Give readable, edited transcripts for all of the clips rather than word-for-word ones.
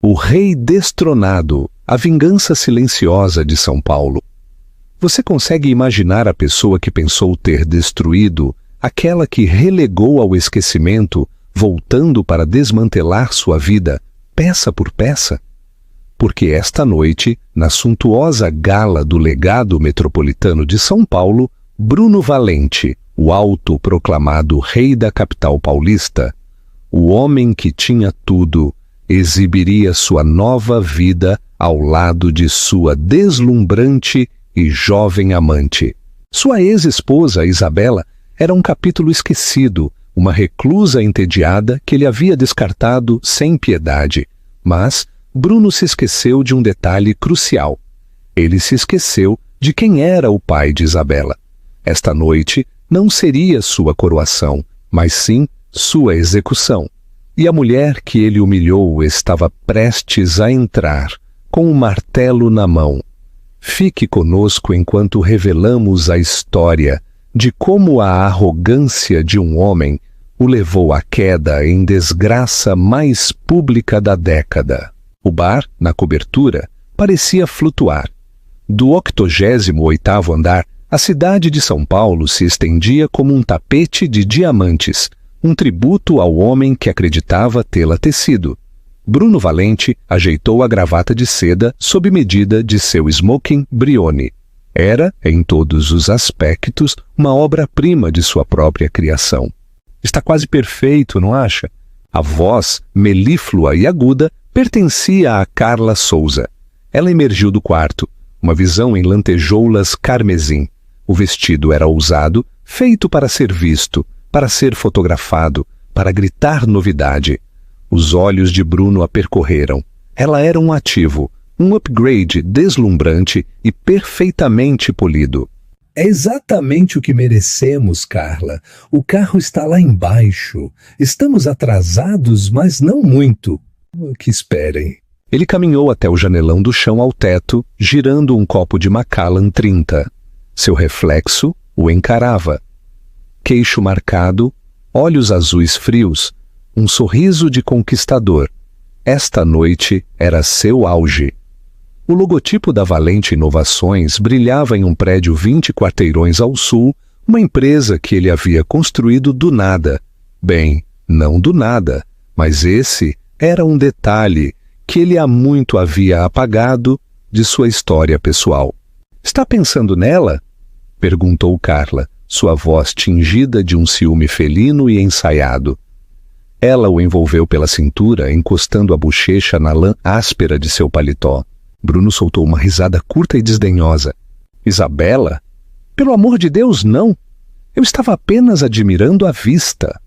O Rei Destronado, a vingança silenciosa de São Paulo. Você consegue imaginar a pessoa que pensou ter destruído aquela que relegou ao esquecimento, voltando para desmantelar sua vida, peça por peça? Porque esta noite, na suntuosa gala do Legado Metropolitano de São Paulo, Bruno Valente, o autoproclamado rei da capital paulista, o homem que tinha tudo, exibiria sua nova vida ao lado de sua deslumbrante e jovem amante. Sua ex-esposa, Isabela, era um capítulo esquecido, uma reclusa entediada que ele havia descartado sem piedade. Mas Bruno se esqueceu de um detalhe crucial. Ele se esqueceu de quem era o pai de Isabela. Esta noite não seria sua coroação, mas sim sua execução. E a mulher que ele humilhou estava prestes a entrar, com o martelo na mão. Fique conosco enquanto revelamos a história de como a arrogância de um homem o levou à queda em desgraça mais pública da década. O bar, na cobertura, parecia flutuar. Do 88º andar, a cidade de São Paulo se estendia como um tapete de diamantes, um tributo ao homem que acreditava tê-la tecido. Bruno Valente ajeitou a gravata de seda sob medida de seu smoking Brioni. Era, em todos os aspectos, uma obra-prima de sua própria criação. Está quase perfeito, não acha? A voz, melíflua e aguda, pertencia a Carla Souza. Ela emergiu do quarto, uma visão em lantejoulas carmesim. O vestido era ousado, feito para ser visto, para ser fotografado, para gritar novidade. Os olhos de Bruno a percorreram. Ela era um ativo, um upgrade deslumbrante e perfeitamente polido. É exatamente o que merecemos, Carla. O carro está lá embaixo. Estamos atrasados, mas não muito. Que esperem. Ele caminhou até o janelão do chão ao teto, girando um copo de Macallan 30. Seu reflexo o encarava. Queixo marcado, olhos azuis frios, um sorriso de conquistador. Esta noite era seu auge. O logotipo da Valente Inovações brilhava em um prédio 20 quarteirões ao sul, uma empresa que ele havia construído do nada. Bem, não do nada, mas esse era um detalhe que ele há muito havia apagado de sua história pessoal. Está pensando nela? Perguntou Carla, sua voz tingida de um ciúme felino e ensaiado. Ela o envolveu pela cintura, encostando a bochecha na lã áspera de seu paletó. Bruno soltou uma risada curta e desdenhosa. Isabela? Pelo amor de Deus, não! Eu estava apenas admirando a vista.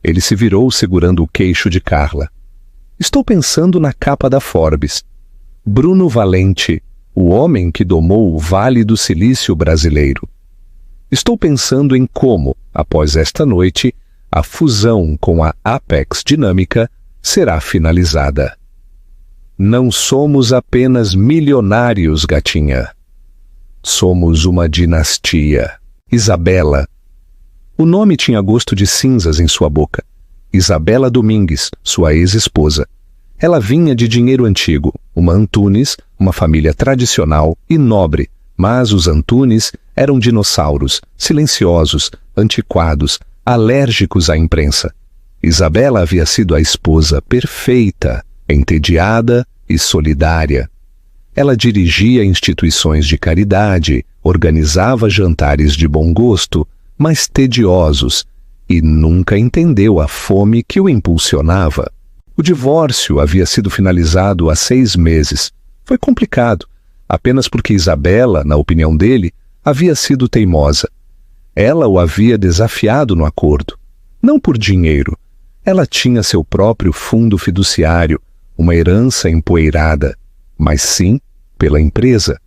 Ele se virou segurando o queixo de Carla. Estou pensando na capa da Forbes. Bruno Valente, o homem que domou o Vale do Silício brasileiro. Estou pensando em como, após esta noite, a fusão com a Apex Dinâmica será finalizada. Não somos apenas milionários, gatinha. Somos uma dinastia. Isabela. O nome tinha gosto de cinzas em sua boca. Isabela Domingues, sua ex-esposa. Ela vinha de dinheiro antigo, uma Antunes, uma família tradicional e nobre, mas os Antunes eram dinossauros, silenciosos, antiquados, alérgicos à imprensa. Isabela havia sido a esposa perfeita, entediada e solidária. Ela dirigia instituições de caridade, organizava jantares de bom gosto, mas tediosos, e nunca entendeu a fome que o impulsionava. O divórcio havia sido finalizado há 6 meses. Foi complicado, apenas porque Isabela, na opinião dele, havia sido teimosa. Ela o havia desafiado no acordo. Não por dinheiro. Ela tinha seu próprio fundo fiduciário, uma herança empoeirada, mas sim pela empresa.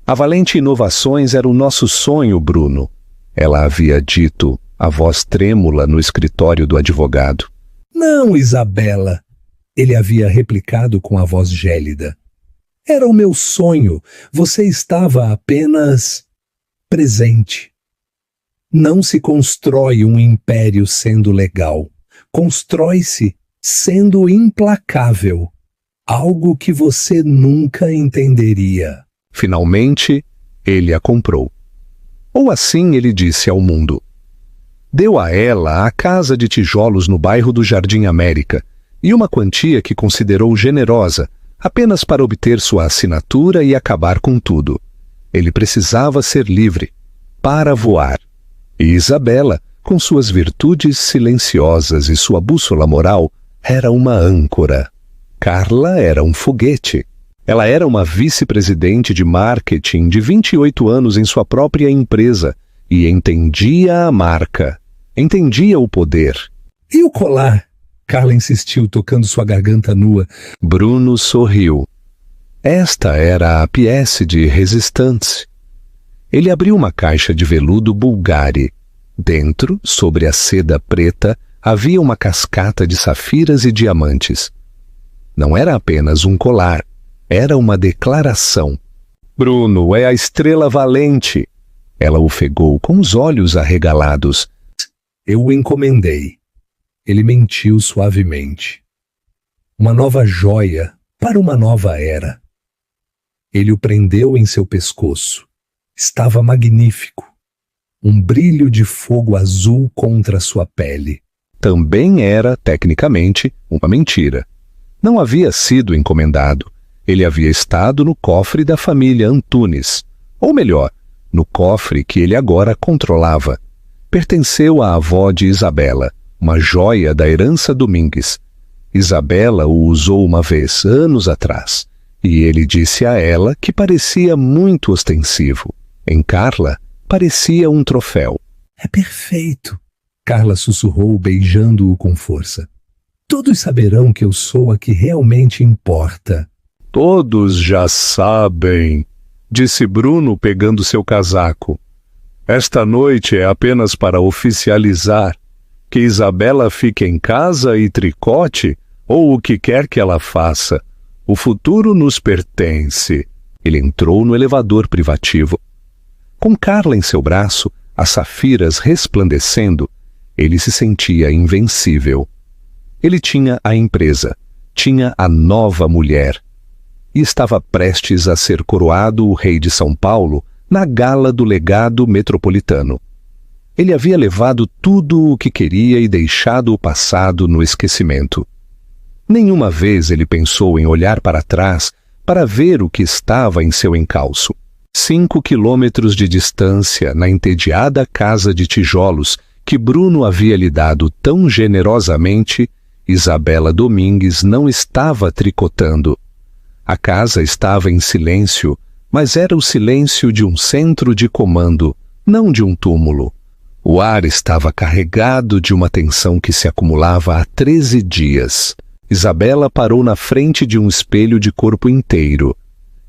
A Valente Inovações era o nosso sonho, Bruno. Ela havia dito, a voz trêmula no escritório do advogado. Não, Isabela. Ele havia replicado com a voz gélida. Era o meu sonho. Você estava apenas presente. Não se constrói um império sendo legal. Constrói-se sendo implacável. Algo que você nunca entenderia. Finalmente, ele a comprou. Ou assim ele disse ao mundo. Deu a ela a casa de tijolos no bairro do Jardim América e uma quantia que considerou generosa, apenas para obter sua assinatura e acabar com tudo. Ele precisava ser livre, para voar. E Isabela, com suas virtudes silenciosas e sua bússola moral, era uma âncora. Carla era um foguete. Ela era uma vice-presidente de marketing de 28 anos em sua própria empresa e entendia a marca, entendia o poder. E o colar? Carla insistiu, tocando sua garganta nua. Bruno sorriu. Esta era a pièce de résistance. Ele abriu uma caixa de veludo Bulgari. Dentro, sobre a seda preta, havia uma cascata de safiras e diamantes. Não era apenas um colar, era uma declaração. Bruno é a estrela valente. Ela ofegou com os olhos arregalados. Eu o encomendei. Ele mentiu suavemente. Uma nova joia para uma nova era. Ele o prendeu em seu pescoço. Estava magnífico. Um brilho de fogo azul contra sua pele. Também era, tecnicamente, uma mentira. Não havia sido encomendado. Ele havia estado no cofre da família Antunes. Ou melhor, no cofre que ele agora controlava. Pertenceu à avó de Isabela, uma joia da herança Domingues. Isabela o usou uma vez, anos atrás, e ele disse a ela que parecia muito ostensivo. Em Carla, parecia um troféu. É perfeito, Carla sussurrou, beijando-o com força. Todos saberão que eu sou a que realmente importa. Todos já sabem, disse Bruno pegando seu casaco. Esta noite é apenas para oficializar que Isabela fique em casa e tricote ou o que quer que ela faça. O futuro nos pertence. Ele entrou no elevador privativo. Com Carla em seu braço, as safiras resplandecendo, ele se sentia invencível. Ele tinha a empresa, tinha a nova mulher. E estava prestes a ser coroado o rei de São Paulo na gala do legado metropolitano. Ele havia levado tudo o que queria e deixado o passado no esquecimento. Nenhuma vez ele pensou em olhar para trás para ver o que estava em seu encalço. 5 quilômetros de distância, na entediada casa de tijolos que Bruno havia lhe dado tão generosamente, Isabela Domingues não estava tricotando. A casa estava em silêncio, mas era o silêncio de um centro de comando, não de um túmulo. O ar estava carregado de uma tensão que se acumulava há 13 dias. Isabela parou na frente de um espelho de corpo inteiro.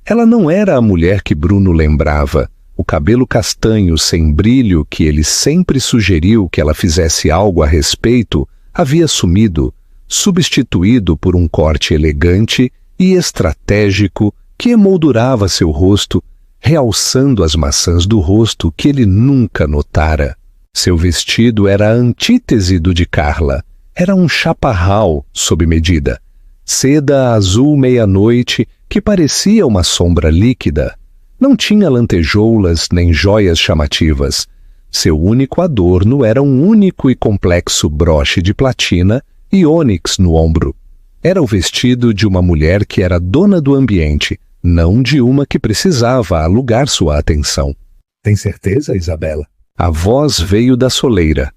Ela não era a mulher que Bruno lembrava. O cabelo castanho sem brilho que ele sempre sugeriu que ela fizesse algo a respeito havia sumido, substituído por um corte elegante e estratégico que emoldurava seu rosto, realçando as maçãs do rosto que ele nunca notara. Seu vestido era a antítese do de Carla. Era um chaparral sob medida. Seda azul meia-noite que parecia uma sombra líquida. Não tinha lantejoulas nem joias chamativas. Seu único adorno era um único e complexo broche de platina e ônix no ombro. Era o vestido de uma mulher que era dona do ambiente, não de uma que precisava alugar sua atenção. Tem certeza, Isabela? A voz veio da soleira.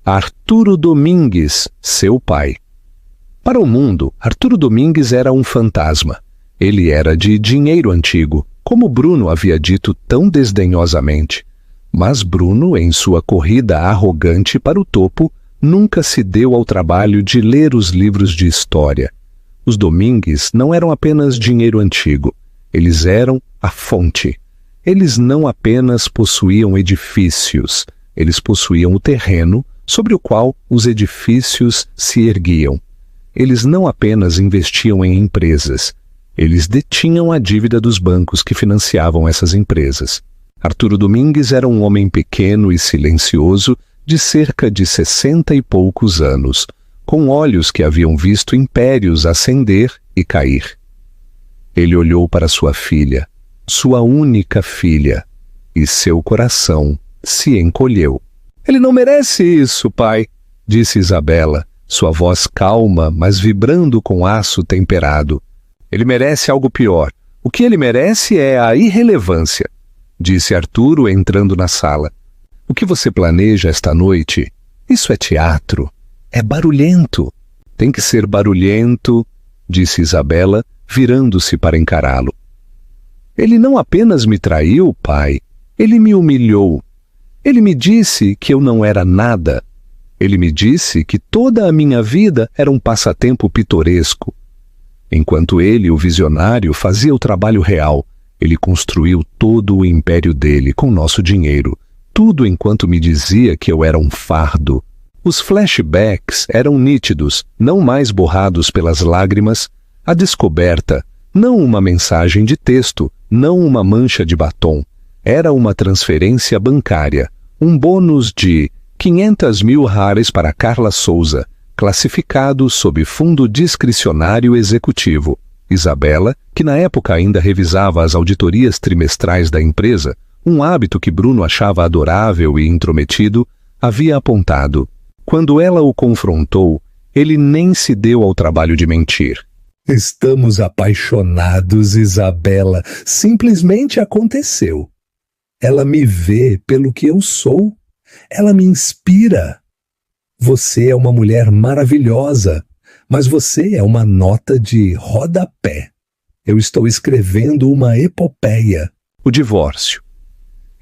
Arturo Domingues, seu pai. Para o mundo, Arturo Domingues era um fantasma. Ele era de dinheiro antigo, como Bruno havia dito tão desdenhosamente. Mas Bruno, em sua corrida arrogante para o topo, nunca se deu ao trabalho de ler os livros de história. Os Domingues não eram apenas dinheiro antigo. Eles eram a fonte. Eles não apenas possuíam edifícios. Eles possuíam o terreno sobre o qual os edifícios se erguiam. Eles não apenas investiam em empresas. Eles detinham a dívida dos bancos que financiavam essas empresas. Arturo Domingues era um homem pequeno e silencioso, de cerca de 60 e poucos anos, com olhos que haviam visto impérios ascender e cair. Ele olhou para sua filha, sua única filha, e seu coração se encolheu. Ele não merece isso, pai, disse Isabela, sua voz calma, mas vibrando com aço temperado. Ele merece algo pior. O que ele merece é a irrelevância, disse Arturo entrando na sala. O que você planeja esta noite? Isso é teatro. É barulhento. Tem que ser barulhento, disse Isabela, virando-se para encará-lo. Ele não apenas me traiu, pai. Ele me humilhou. Ele me disse que eu não era nada. Ele me disse que toda a minha vida era um passatempo pitoresco. Enquanto ele, o visionário, fazia o trabalho real, ele construiu todo o império dele com nosso dinheiro, tudo enquanto me dizia que eu era um fardo. Os flashbacks eram nítidos, não mais borrados pelas lágrimas, a descoberta, não uma mensagem de texto, não uma mancha de batom, era uma transferência bancária, um bônus de 500 mil hares para Carla Souza, classificado sob fundo discricionário executivo. Isabela, que na época ainda revisava as auditorias trimestrais da empresa, um hábito que Bruno achava adorável e intrometido, havia apontado. Quando ela o confrontou, ele nem se deu ao trabalho de mentir. Estamos apaixonados, Isabela. Simplesmente aconteceu. Ela me vê pelo que eu sou. Ela me inspira. Você é uma mulher maravilhosa, mas você é uma nota de rodapé. Eu estou escrevendo uma epopeia. O divórcio.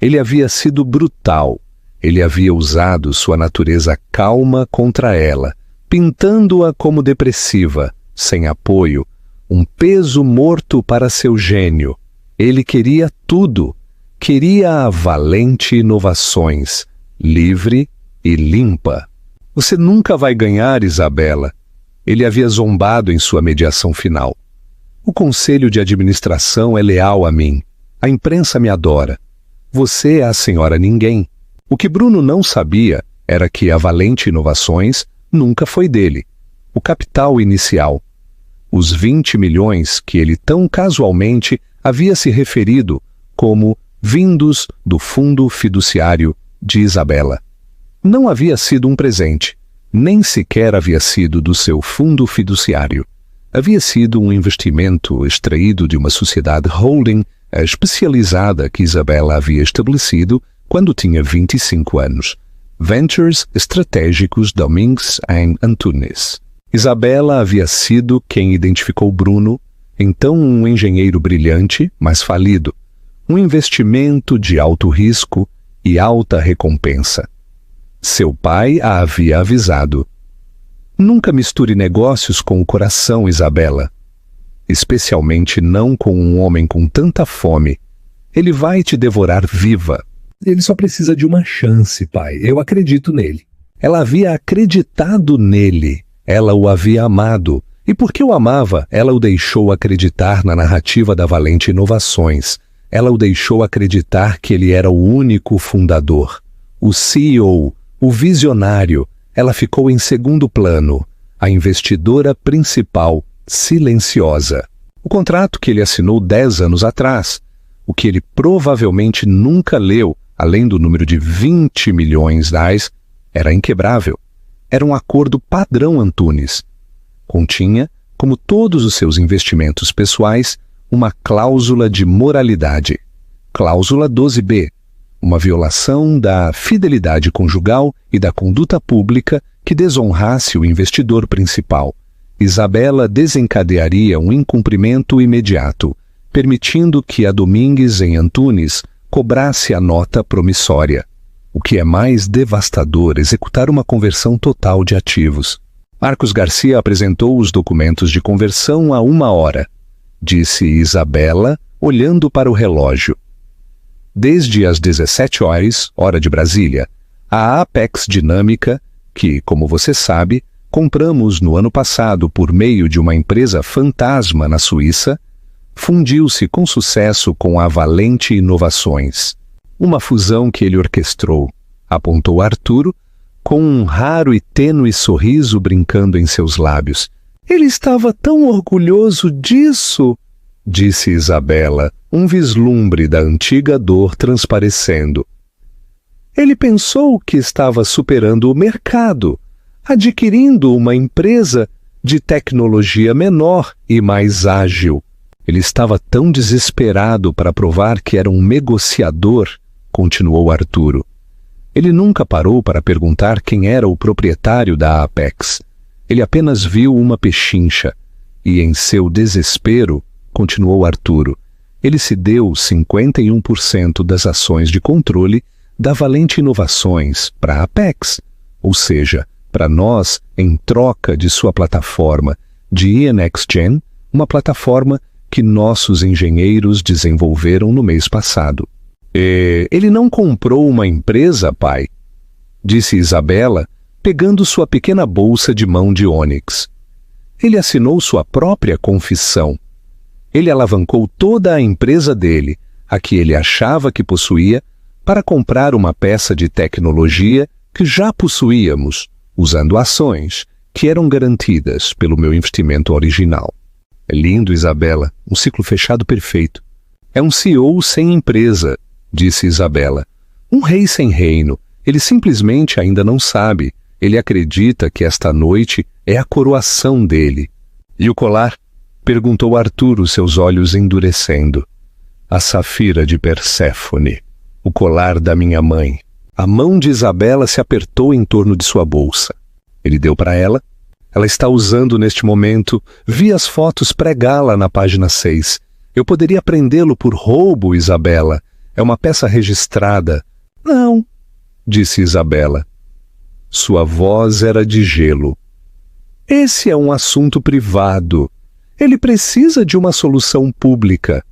Ele havia sido brutal. Ele havia usado sua natureza calma contra ela, pintando-a como depressiva, sem apoio, um peso morto para seu gênio. Ele queria tudo. Queria a Valente Inovações, livre e limpa. Você nunca vai ganhar, Isabela. Ele havia zombado em sua mediação final. O conselho de administração é leal a mim. A imprensa me adora. Você é a senhora ninguém. O que Bruno não sabia era que a Valente Inovações nunca foi dele. O capital inicial. Os 20 milhões que ele tão casualmente havia se referido como vindos do fundo fiduciário de Isabela. Não havia sido um presente, nem sequer havia sido do seu fundo fiduciário. Havia sido um investimento extraído de uma sociedade holding especializada que Isabela havia estabelecido quando tinha 25 anos. Ventures Estratégicos Domingues em Antunes. Isabela havia sido quem identificou Bruno, então um engenheiro brilhante, mas falido. Um investimento de alto risco e alta recompensa. Seu pai a havia avisado. Nunca misture negócios com o coração, Isabela. Especialmente não com um homem com tanta fome. Ele vai te devorar viva. Ele só precisa de uma chance, pai. Eu acredito nele. Ela havia acreditado nele. Ela o havia amado. E porque o amava, ela o deixou acreditar na narrativa da Valente Inovações. Ela o deixou acreditar que ele era o único fundador, o CEO, o visionário. Ela ficou em segundo plano, a investidora principal, silenciosa. O contrato que ele assinou 10 anos atrás, o que ele provavelmente nunca leu, além do número de 20 milhões de reais, era inquebrável. Era um acordo padrão Antunes. Continha, como todos os seus investimentos pessoais, uma cláusula de moralidade, cláusula 12b, uma violação da fidelidade conjugal e da conduta pública que desonrasse o investidor principal. Isabela desencadearia um incumprimento imediato, permitindo que a Domingues em Antunes cobrasse a nota promissória. O que é mais devastador, executar uma conversão total de ativos. Marcos Garcia apresentou os documentos de conversão há 1 hora, disse Isabela, olhando para o relógio. Desde as 17 horas, hora de Brasília, a Apex Dinâmica, que, como você sabe, compramos no ano passado por meio de uma empresa fantasma na Suíça, fundiu-se com sucesso com a Valente Inovações. Uma fusão que ele orquestrou, apontou Arturo, com um raro e tênue sorriso brincando em seus lábios. Ele estava tão orgulhoso disso, disse Isabela, um vislumbre da antiga dor transparecendo. Ele pensou que estava superando o mercado, adquirindo uma empresa de tecnologia menor e mais ágil. Ele estava tão desesperado para provar que era um negociador, continuou Arturo. Ele nunca parou para perguntar quem era o proprietário da Apex. Ele apenas viu uma pechincha e, em seu desespero, continuou Arturo, ele se deu 51% das ações de controle da Valente Inovações para a Apex, ou seja, para nós, em troca de sua plataforma de ENXGen, uma plataforma que nossos engenheiros desenvolveram no mês passado. Ele não comprou uma empresa, pai? Disse Isabela, pegando sua pequena bolsa de mão de ônix. Ele assinou sua própria confissão. Ele alavancou toda a empresa dele, a que ele achava que possuía, para comprar uma peça de tecnologia que já possuíamos, usando ações que eram garantidas pelo meu investimento original. É lindo, Isabela, um ciclo fechado perfeito. É um CEO sem empresa, disse Isabela. Um rei sem reino. Ele simplesmente ainda não sabe. Ele acredita que esta noite é a coroação dele. E o colar? Perguntou Arturo, seus olhos endurecendo. A safira de Perséfone. O colar da minha mãe. A mão de Isabela se apertou em torno de sua bolsa. Ele deu para ela. Ela está usando neste momento. Vi as fotos pré-gala na página 6. Eu poderia prendê-lo por roubo, Isabela. É uma peça registrada. Não, disse Isabela. Sua voz era de gelo. Esse é um assunto privado. Ele precisa de uma solução pública.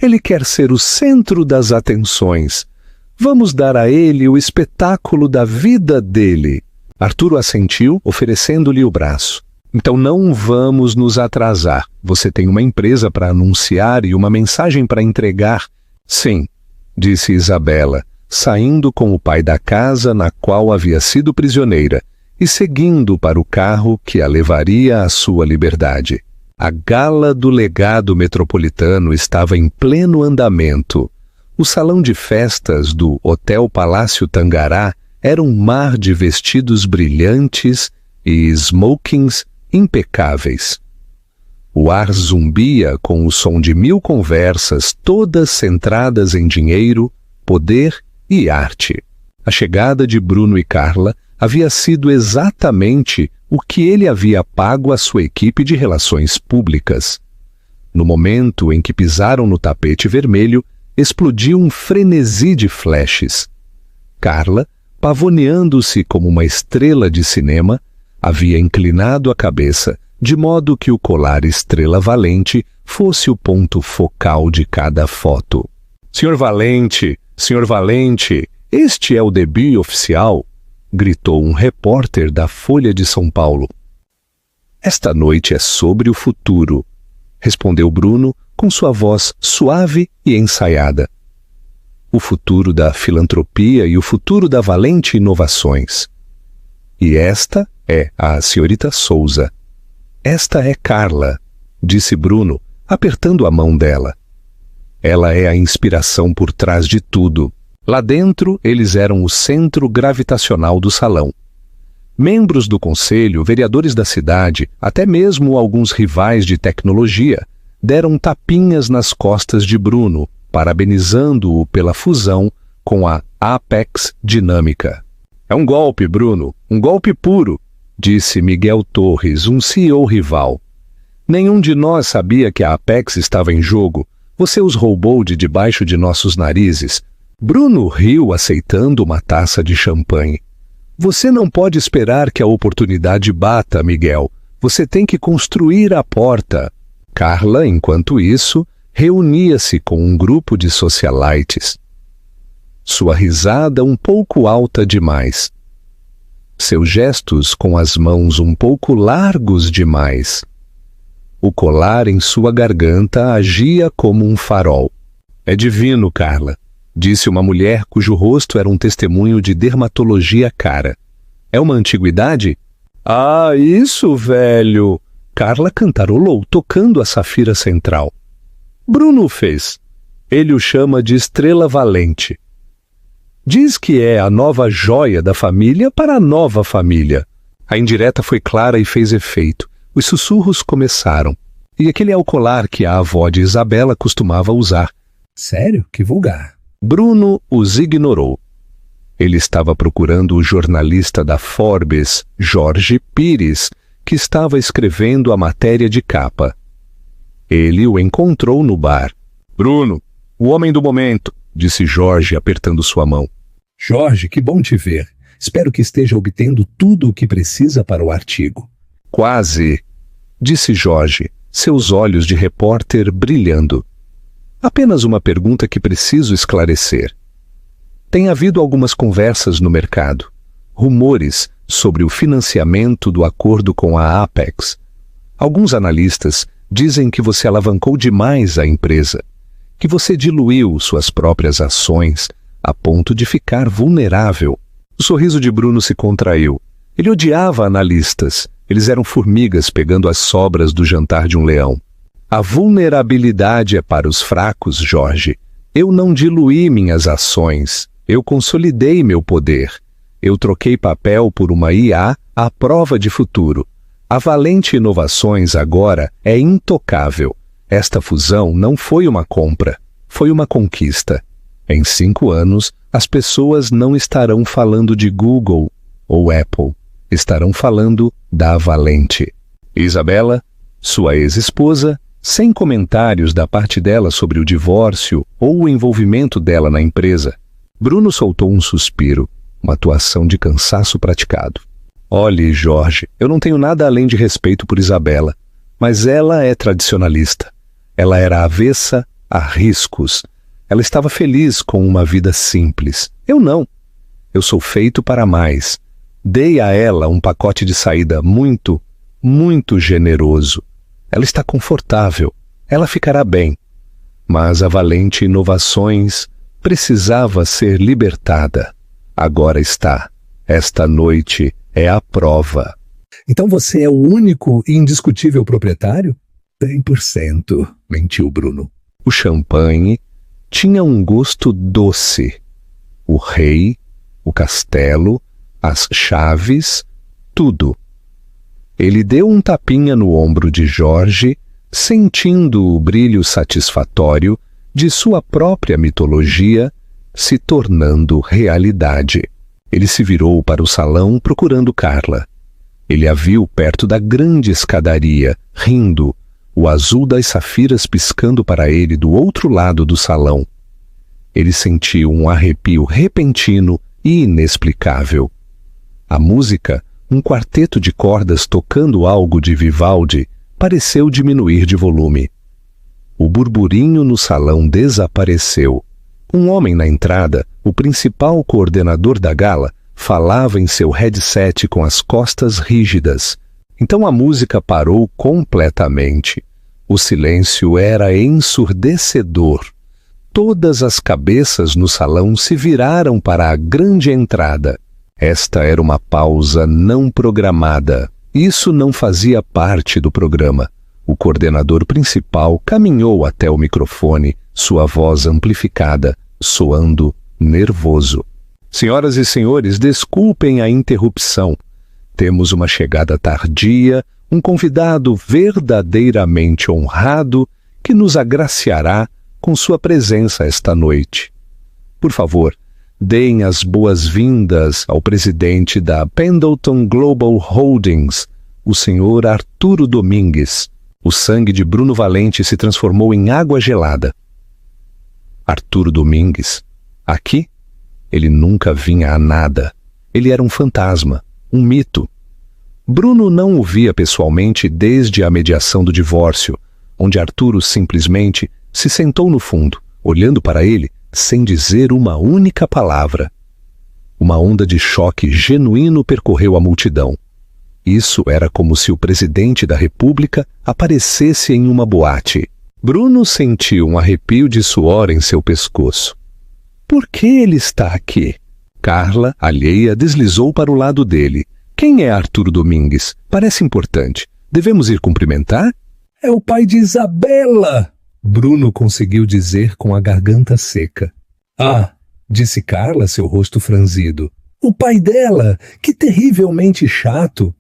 Ele quer ser o centro das atenções. Vamos dar a ele o espetáculo da vida dele. Arturo assentiu, oferecendo-lhe o braço. Então não vamos nos atrasar. Você tem uma empresa para anunciar e uma mensagem para entregar. Sim, disse Isabela, saindo com o pai da casa na qual havia sido prisioneira e seguindo para o carro que a levaria à sua liberdade. A gala do legado metropolitano estava em pleno andamento. O salão de festas do Hotel Palácio Tangará era um mar de vestidos brilhantes e smokings impecáveis. O ar zumbia com o som de 1000 conversas, todas centradas em dinheiro, poder e arte. A chegada de Bruno e Carla havia sido exatamente o que ele havia pago à sua equipe de relações públicas. No momento em que pisaram no tapete vermelho, explodiu um frenesi de flashes. Carla, pavoneando-se como uma estrela de cinema, havia inclinado a cabeça, de modo que o colar Estrela Valente fosse o ponto focal de cada foto. Senhor Valente, este é o debut oficial, gritou um repórter da Folha de São Paulo. Esta noite é sobre o futuro, respondeu Bruno com sua voz suave e ensaiada. O futuro da filantropia e o futuro da Valente Inovações. E esta é a senhorita Souza. Esta é Carla, disse Bruno, apertando a mão dela. Ela é a inspiração por trás de tudo. Lá dentro, eles eram o centro gravitacional do salão. Membros do conselho, vereadores da cidade, até mesmo alguns rivais de tecnologia, deram tapinhas nas costas de Bruno, parabenizando-o pela fusão com a Apex Dinâmica. É um golpe, Bruno, um golpe puro, disse Miguel Torres, um CEO rival. Nenhum de nós sabia que a Apex estava em jogo. Você os roubou de debaixo de nossos narizes. Bruno riu aceitando uma taça de champanhe. Você não pode esperar que a oportunidade bata, Miguel. Você tem que construir a porta. Carla, enquanto isso, reunia-se com um grupo de socialites. Sua risada um pouco alta demais. Seus gestos com as mãos um pouco largos demais. O colar em sua garganta agia como um farol. É divino, Carla, disse uma mulher cujo rosto era um testemunho de dermatologia cara. É uma antiguidade? Ah, isso, velho! Carla cantarolou, tocando a safira central. Bruno o fez. Ele o chama de Estrela Valente. Diz que é a nova joia da família para a nova família. A indireta foi clara e fez efeito. Os sussurros começaram. E aquele é o colar que a avó de Isabela costumava usar. Sério? Que vulgar. Bruno os ignorou. Ele estava procurando o jornalista da Forbes, Jorge Pires, que estava escrevendo a matéria de capa. Ele o encontrou no bar. Bruno, o homem do momento, disse Jorge, apertando sua mão. Jorge, que bom te ver. Espero que esteja obtendo tudo o que precisa para o artigo. Quase, disse Jorge, seus olhos de repórter brilhando. Apenas uma pergunta que preciso esclarecer. Tem havido algumas conversas no mercado, rumores sobre o financiamento do acordo com a Apex. Alguns analistas dizem que você alavancou demais a empresa, que você diluiu suas próprias ações a ponto de ficar vulnerável. O sorriso de Bruno se contraiu. Ele odiava analistas. Eles eram formigas pegando as sobras do jantar de um leão. A vulnerabilidade é para os fracos, Jorge. Eu não diluí minhas ações. Eu consolidei meu poder. Eu troquei papel por uma IA à prova de futuro. A Valente Inovações agora é intocável. Esta fusão não foi uma compra, foi uma conquista. Em 5 anos, as pessoas não estarão falando de Google ou Apple. Estarão falando da Valente. Isabela, sua ex-esposa, sem comentários da parte dela sobre o divórcio ou o envolvimento dela na empresa, Bruno soltou um suspiro, uma atuação de cansaço praticado. Olhe, Jorge, eu não tenho nada além de respeito por Isabela, mas ela é tradicionalista. Ela era avessa a riscos. Ela estava feliz com uma vida simples. Eu não. Eu sou feito para mais. Dei a ela um pacote de saída muito, muito generoso. Ela está confortável. Ela ficará bem. Mas a Valente Inovações precisava ser libertada. Agora está. Esta noite é a prova. Então você é o único e indiscutível proprietário? 100%, mentiu Bruno. O champanhe tinha um gosto doce. O rei, o castelo, as chaves, tudo. Ele deu um tapinha no ombro de Jorge, sentindo o brilho satisfatório de sua própria mitologia se tornando realidade. Ele se virou para o salão procurando Carla. Ele a viu perto da grande escadaria, rindo, o azul das safiras piscando para ele do outro lado do salão. Ele sentiu um arrepio repentino e inexplicável. A música, um quarteto de cordas tocando algo de Vivaldi, pareceu diminuir de volume. O burburinho no salão desapareceu. Um homem na entrada, o principal coordenador da gala, falava em seu headset com as costas rígidas. Então a música parou completamente. O silêncio era ensurdecedor. Todas as cabeças no salão se viraram para a grande entrada. Esta era uma pausa não programada. Isso não fazia parte do programa. O coordenador principal caminhou até o microfone, sua voz amplificada, soando nervoso. Senhoras e senhores, desculpem a interrupção. Temos uma chegada tardia, um convidado verdadeiramente honrado que nos agraciará com sua presença esta noite. Por favor, deem as boas-vindas ao presidente da Pendleton Global Holdings, o senhor Arturo Domingues. O sangue de Bruno Valente se transformou em água gelada. Arturo Domingues? Aqui? Ele nunca vinha a nada. Ele era um fantasma, um mito. Bruno não o via pessoalmente desde a mediação do divórcio, onde Arturo simplesmente se sentou no fundo, olhando para ele sem dizer uma única palavra. Uma onda de choque genuíno percorreu a multidão. Isso era como se o presidente da República aparecesse em uma boate. Bruno sentiu um arrepio de suor em seu pescoço. Por que ele está aqui? Carla, alheia, deslizou para o lado dele. Quem é Arturo Domingues? Parece importante. Devemos ir cumprimentar? É o pai de Isabela! Bruno conseguiu dizer com a garganta seca. Ah, disse Carla, seu rosto franzido. O pai dela! Que terrivelmente chato!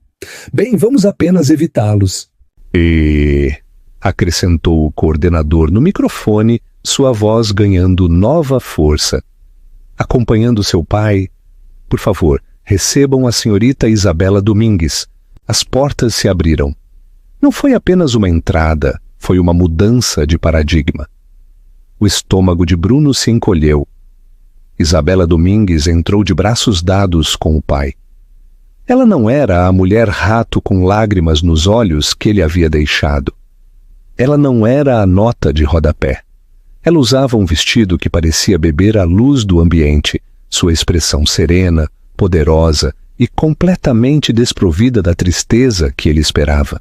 Bem, vamos apenas evitá-los. E... acrescentou o coordenador no microfone, sua voz ganhando nova força. Acompanhando seu pai, por favor, recebam a senhorita Isabela Domingues. As portas se abriram. Não foi apenas uma entrada, foi uma mudança de paradigma. O estômago de Bruno se encolheu. Isabela Domingues entrou de braços dados com o pai. Ela não era a mulher rato com lágrimas nos olhos que ele havia deixado. Ela não era a nota de rodapé. Ela usava um vestido que parecia beber a luz do ambiente, sua expressão serena, poderosa e completamente desprovida da tristeza que ele esperava.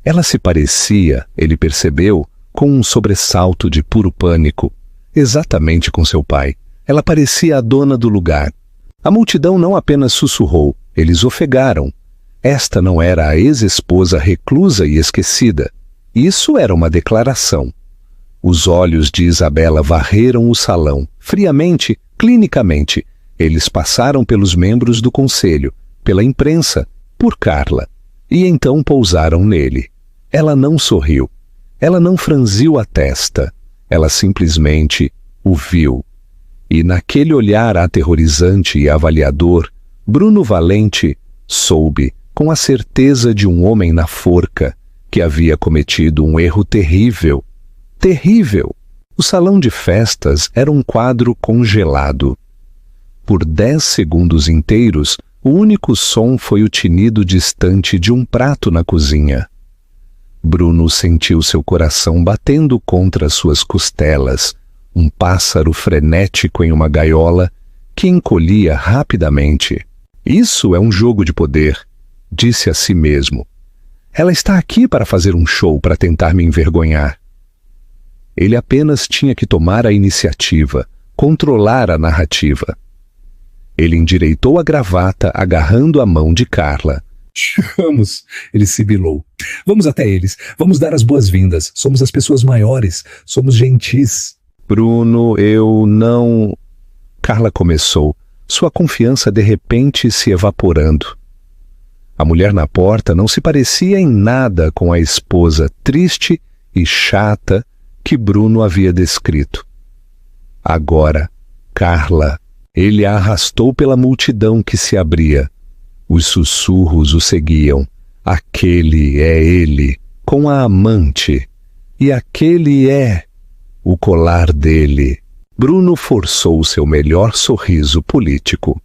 Ela se parecia, ele percebeu, com um sobressalto de puro pânico, exatamente com seu pai. Ela parecia a dona do lugar. A multidão não apenas sussurrou, eles ofegaram. Esta não era a ex-esposa reclusa e esquecida. Isso era uma declaração. Os olhos de Isabela varreram o salão, friamente, clinicamente. Eles passaram pelos membros do conselho, pela imprensa, por Carla, e então pousaram nele. Ela não sorriu. Ela não franziu a testa. Ela simplesmente o viu. E naquele olhar aterrorizante e avaliador, Bruno Valente soube, com a certeza de um homem na forca, que havia cometido um erro terrível. Terrível! O salão de festas era um quadro congelado. Por 10 segundos inteiros, o único som foi o tinido distante de um prato na cozinha. Bruno sentiu seu coração batendo contra suas costelas, um pássaro frenético em uma gaiola que encolhia rapidamente. Isso é um jogo de poder, disse a si mesmo. Ela está aqui para fazer um show para tentar me envergonhar. Ele apenas tinha que tomar a iniciativa, controlar a narrativa. Ele endireitou a gravata, agarrando a mão de Carla. Vamos, ele sibilou. Vamos até eles, vamos dar as boas-vindas. Somos as pessoas maiores, somos gentis. Bruno, eu não... Carla começou, sua confiança de repente se evaporando. A mulher na porta não se parecia em nada com a esposa triste e chata que Bruno havia descrito. Agora, Carla, ele a arrastou pela multidão que se abria. Os sussurros o seguiam. Aquele é ele, com a amante. E aquele é o colar dele. Bruno forçou seu melhor sorriso político.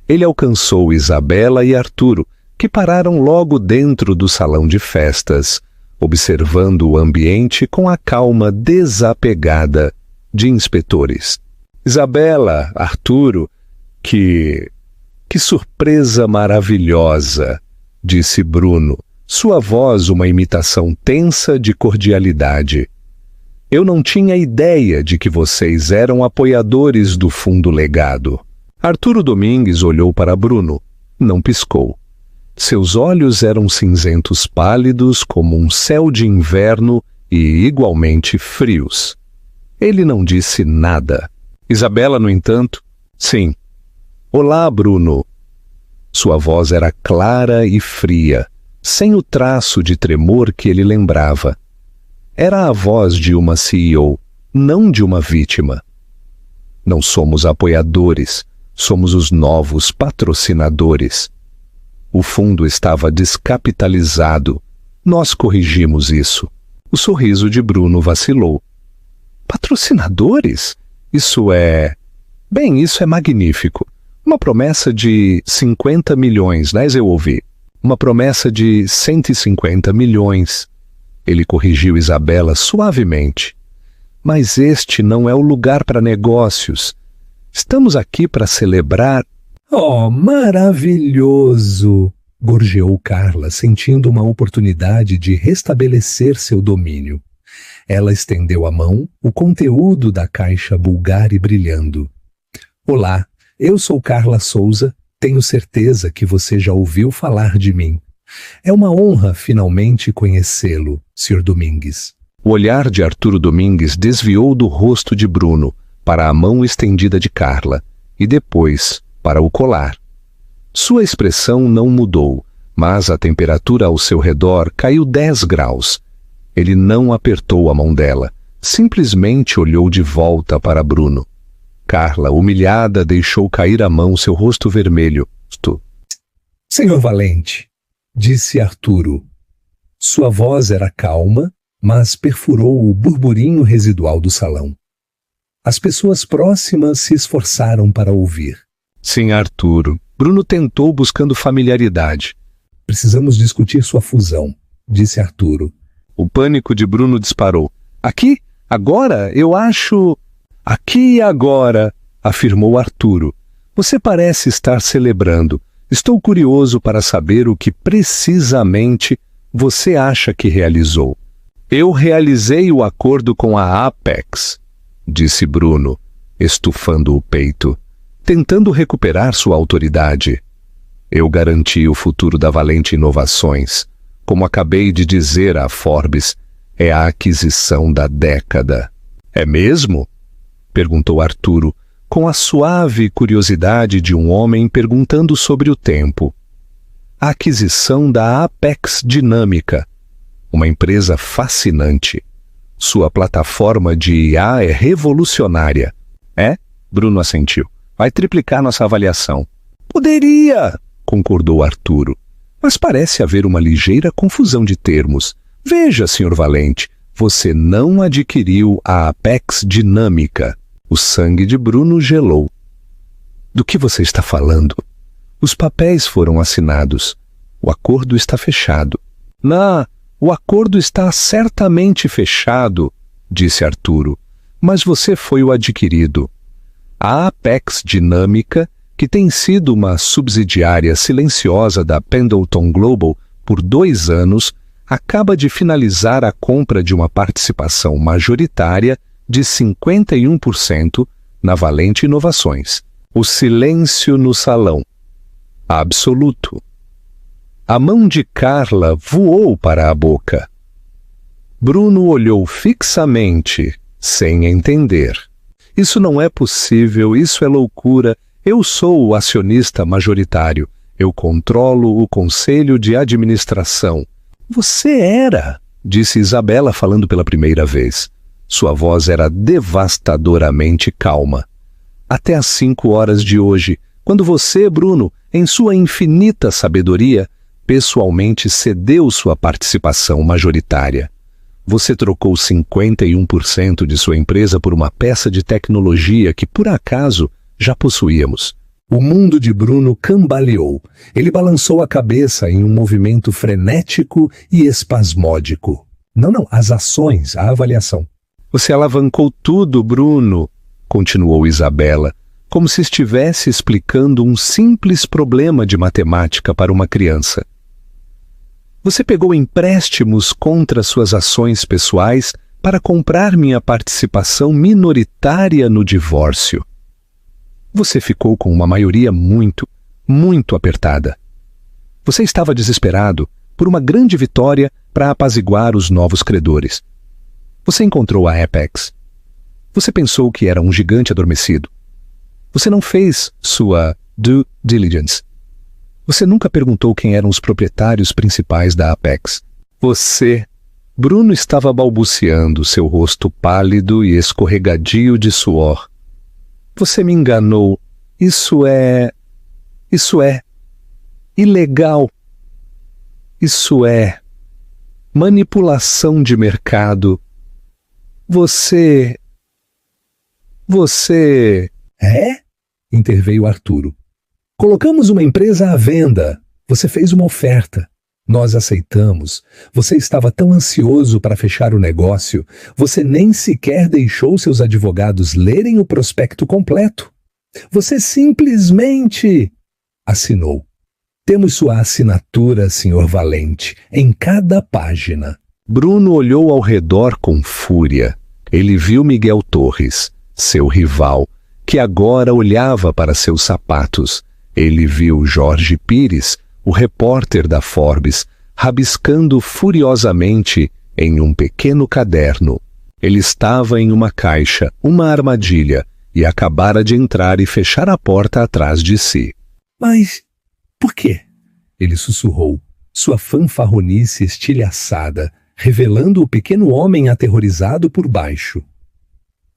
Ele alcançou Isabela e Arturo, que pararam logo dentro do salão de festas, observando o ambiente com a calma desapegada de inspetores. Isabela, Arturo, que surpresa maravilhosa, disse Bruno, sua voz uma imitação tensa de cordialidade. Eu não tinha ideia de que vocês eram apoiadores do Fundo Legado. Arturo Domingues olhou para Bruno, não piscou. Seus olhos eram cinzentos pálidos como um céu de inverno e igualmente frios. Ele não disse nada. Isabela, no entanto, sim. Olá, Bruno. Sua voz era clara e fria, sem o traço de tremor que ele lembrava. Era a voz de uma CEO, não de uma vítima. Não somos apoiadores, somos os novos patrocinadores. O fundo estava descapitalizado. Nós corrigimos isso. O sorriso de Bruno vacilou. Patrocinadores? Isso é... Bem, isso é magnífico. Uma promessa de 50 milhões, né? Eu ouvi. Uma promessa de 150 milhões. Ele corrigiu Isabela suavemente. Mas este não é o lugar para negócios. Estamos aqui para celebrar... Oh, maravilhoso! Gorjeou Carla, sentindo uma oportunidade de restabelecer seu domínio. Ela estendeu a mão, o conteúdo da caixa bulgar e brilhando. Olá, eu sou Carla Souza, tenho certeza que você já ouviu falar de mim. É uma honra finalmente conhecê-lo, Sr. Domingues. O olhar de Arturo Domingues desviou do rosto de Bruno para a mão estendida de Carla e depois para o colar. Sua expressão não mudou, mas a temperatura ao seu redor caiu 10 graus. Ele não apertou a mão dela, simplesmente olhou de volta para Bruno. Carla, humilhada, deixou cair a mão, seu rosto vermelho. Senhor Valente, disse Arturo. Sua voz era calma, mas perfurou o burburinho residual do salão. As pessoas próximas se esforçaram para ouvir. Sim, Arturo. Bruno tentou buscando familiaridade. Precisamos discutir sua fusão, disse Arturo. O pânico de Bruno disparou. Aqui? Agora? Eu acho... Aqui e agora, afirmou Arturo. Você parece estar celebrando. Estou curioso para saber o que precisamente você acha que realizou. Eu realizei o acordo com a Apex, disse Bruno, estufando o peito, tentando recuperar sua autoridade. Eu garanti o futuro da Valente Inovações. Como acabei de dizer à Forbes, é a aquisição da década. É mesmo? Perguntou Arturo, com a suave curiosidade de um homem perguntando sobre o tempo. A aquisição da Apex Dinâmica, uma empresa fascinante. Sua plataforma de IA é revolucionária. É? Bruno assentiu. Vai triplicar nossa avaliação. Poderia, concordou Arturo. Mas parece haver uma ligeira confusão de termos. Veja, Sr. Valente, você não adquiriu a Apex Dinâmica. O sangue de Bruno gelou. Do que você está falando? Os papéis foram assinados. O acordo está fechado. O acordo está certamente fechado, disse Arturo, mas você foi o adquirido. A Apex Dinâmica, que tem sido uma subsidiária silenciosa da Pendleton Global por 2 anos, acaba de finalizar a compra de uma participação majoritária de 51% na Valente Inovações. O silêncio no salão. Absoluto. A mão de Carla voou para a boca. Bruno olhou fixamente, sem entender. Isso não é possível, isso é loucura. Eu sou o acionista majoritário. Eu controlo o conselho de administração. Você era, disse Isabela falando pela primeira vez. Sua voz era devastadoramente calma. Até às 5 horas de hoje, quando você, Bruno, em sua infinita sabedoria, pessoalmente cedeu sua participação majoritária. Você trocou 51% de sua empresa por uma peça de tecnologia que, por acaso, já possuíamos. O mundo de Bruno cambaleou. Ele balançou a cabeça em um movimento frenético e espasmódico. Não, as ações, a avaliação. Você alavancou tudo, Bruno, continuou Isabela, como se estivesse explicando um simples problema de matemática para uma criança. Você pegou empréstimos contra suas ações pessoais para comprar minha participação minoritária no divórcio. Você ficou com uma maioria muito apertada. Você estava desesperado por uma grande vitória para apaziguar os novos credores. Você encontrou a Apex. Você pensou que era um gigante adormecido. Você não fez sua due diligence. Você nunca perguntou quem eram os proprietários principais da Apex. Bruno estava balbuciando, seu rosto pálido e escorregadio de suor. Você me enganou. Isso é ilegal. Isso é manipulação de mercado. Você... É? Interveio Arturo. Colocamos uma empresa à venda. Você fez uma oferta. Nós aceitamos. Você estava tão ansioso para fechar o negócio, você nem sequer deixou seus advogados lerem o prospecto completo. Você simplesmente assinou. Temos sua assinatura, Sr. Valente, em cada página. Bruno olhou ao redor com fúria. Ele viu Miguel Torres, seu rival, que agora olhava para seus sapatos. Ele viu Jorge Pires, o repórter da Forbes, rabiscando furiosamente em um pequeno caderno. Ele estava em uma caixa, uma armadilha, e acabara de entrar e fechar a porta atrás de si. Mas por quê? Ele sussurrou, sua fanfarronice estilhaçada, revelando o pequeno homem aterrorizado por baixo.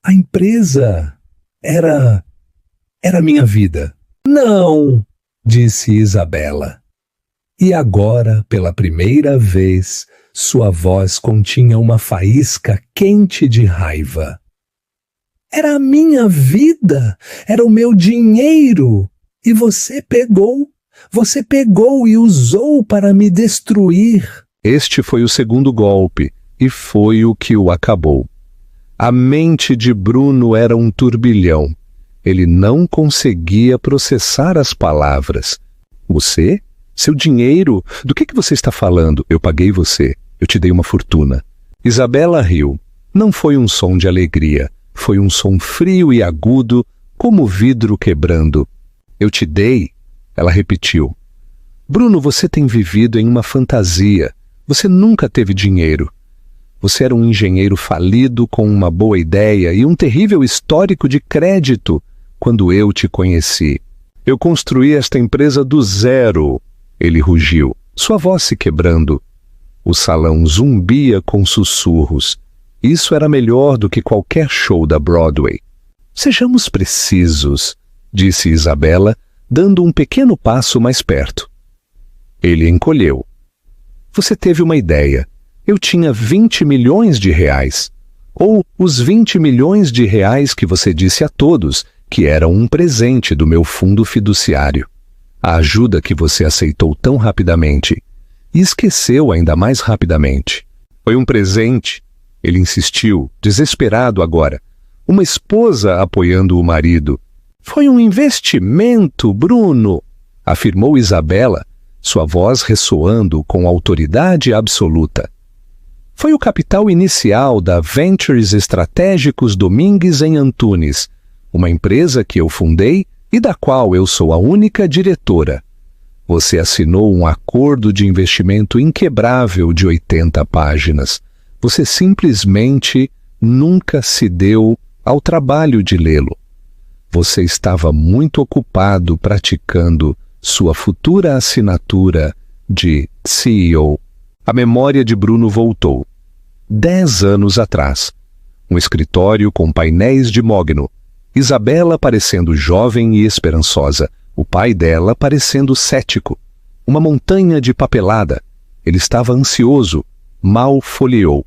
A empresa era minha vida. Não, disse Isabela. E agora, pela primeira vez, sua voz continha uma faísca quente de raiva. Era a minha vida, era o meu dinheiro, e você pegou e usou para me destruir. Este foi o segundo golpe, e foi o que o acabou. A mente de Bruno era um turbilhão. Ele não conseguia processar as palavras. Você? Seu dinheiro? Do que você está falando? Eu paguei você. Eu te dei uma fortuna. Isabela riu. Não foi um som de alegria. Foi um som frio e agudo, como vidro quebrando. Eu te dei? Ela repetiu. Bruno, você tem vivido em uma fantasia. Você nunca teve dinheiro. Você era um engenheiro falido com uma boa ideia e um terrível histórico de crédito quando eu te conheci. Eu construí esta empresa do zero, ele rugiu, sua voz se quebrando. O salão zumbia com sussurros. Isso era melhor do que qualquer show da Broadway. Sejamos precisos, disse Isabela, dando um pequeno passo mais perto. Ele encolheu. Você teve uma ideia. Eu tinha 20 milhões de reais. Ou os 20 milhões de reais que você disse a todos, que eram um presente do meu fundo fiduciário. A ajuda que você aceitou tão rapidamente. E esqueceu ainda mais rapidamente. Foi um presente. Ele insistiu, desesperado agora. Uma esposa apoiando o marido. Foi um investimento, Bruno, afirmou Isabela, sua voz ressoando com autoridade absoluta. Foi o capital inicial da Ventures Estratégicos Domingues em Antunes, uma empresa que eu fundei e da qual eu sou a única diretora. Você assinou um acordo de investimento inquebrável de 80 páginas. Você simplesmente nunca se deu ao trabalho de lê-lo. Você estava muito ocupado praticando sua futura assinatura de CEO. A memória de Bruno voltou. 10 anos atrás. Um escritório com painéis de mogno. Isabela parecendo jovem e esperançosa. O pai dela parecendo cético. Uma montanha de papelada. Ele estava ansioso. Mal folheou.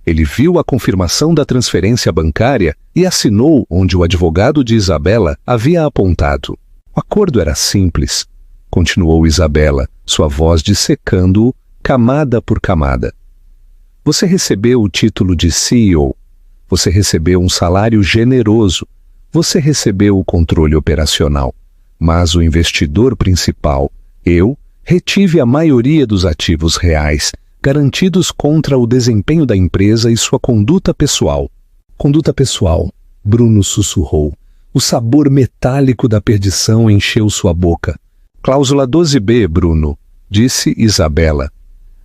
Ele viu a confirmação da transferência bancária e assinou onde o advogado de Isabela havia apontado. O acordo era simples, continuou Isabela, sua voz dissecando-o camada por camada. Você recebeu o título de CEO. Você recebeu um salário generoso. Você recebeu o controle operacional. Mas o investidor principal, eu, retive a maioria dos ativos reais, garantidos contra o desempenho da empresa e sua conduta pessoal. Conduta pessoal, Bruno sussurrou. O sabor metálico da perdição encheu sua boca. Cláusula 12b, Bruno, disse Isabela.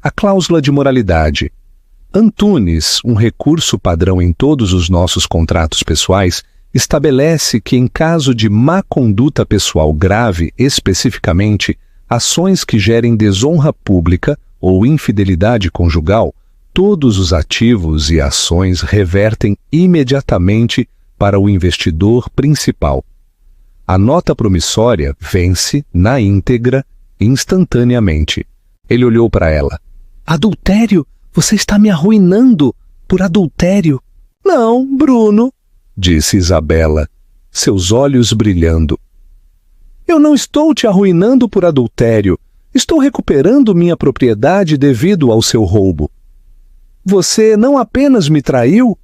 A cláusula de moralidade. Antunes, um recurso padrão em todos os nossos contratos pessoais, estabelece que em caso de má conduta pessoal grave, especificamente, ações que gerem desonra pública ou infidelidade conjugal, todos os ativos e ações revertem imediatamente para o investidor principal. A nota promissória vence, na íntegra, instantaneamente. Ele olhou para ela. Adultério? Você está me arruinando por adultério. Não, Bruno, disse Isabela, seus olhos brilhando. Eu não estou te arruinando por adultério. Estou recuperando minha propriedade devido ao seu roubo. Você não apenas me traiu,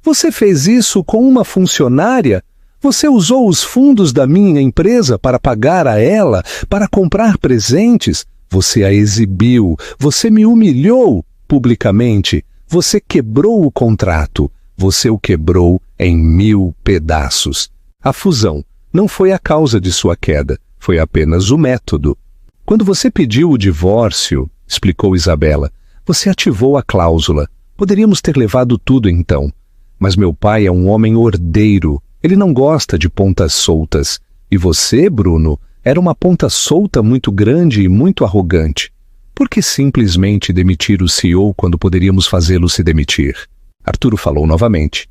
você fez isso com uma funcionária. Você usou os fundos da minha empresa para pagar a ela, para comprar presentes. Você a exibiu, você me humilhou publicamente. Você quebrou o contrato. Você o quebrou em 1000 pedaços. A fusão não foi a causa de sua queda, foi apenas o método. Quando você pediu o divórcio, explicou Isabela, você ativou a cláusula. Poderíamos ter levado tudo então. Mas meu pai é um homem ordeiro. Ele não gosta de pontas soltas. E você, Bruno, era uma ponta solta muito grande e muito arrogante. Por que simplesmente demitir o CEO quando poderíamos fazê-lo se demitir? Arturo falou novamente.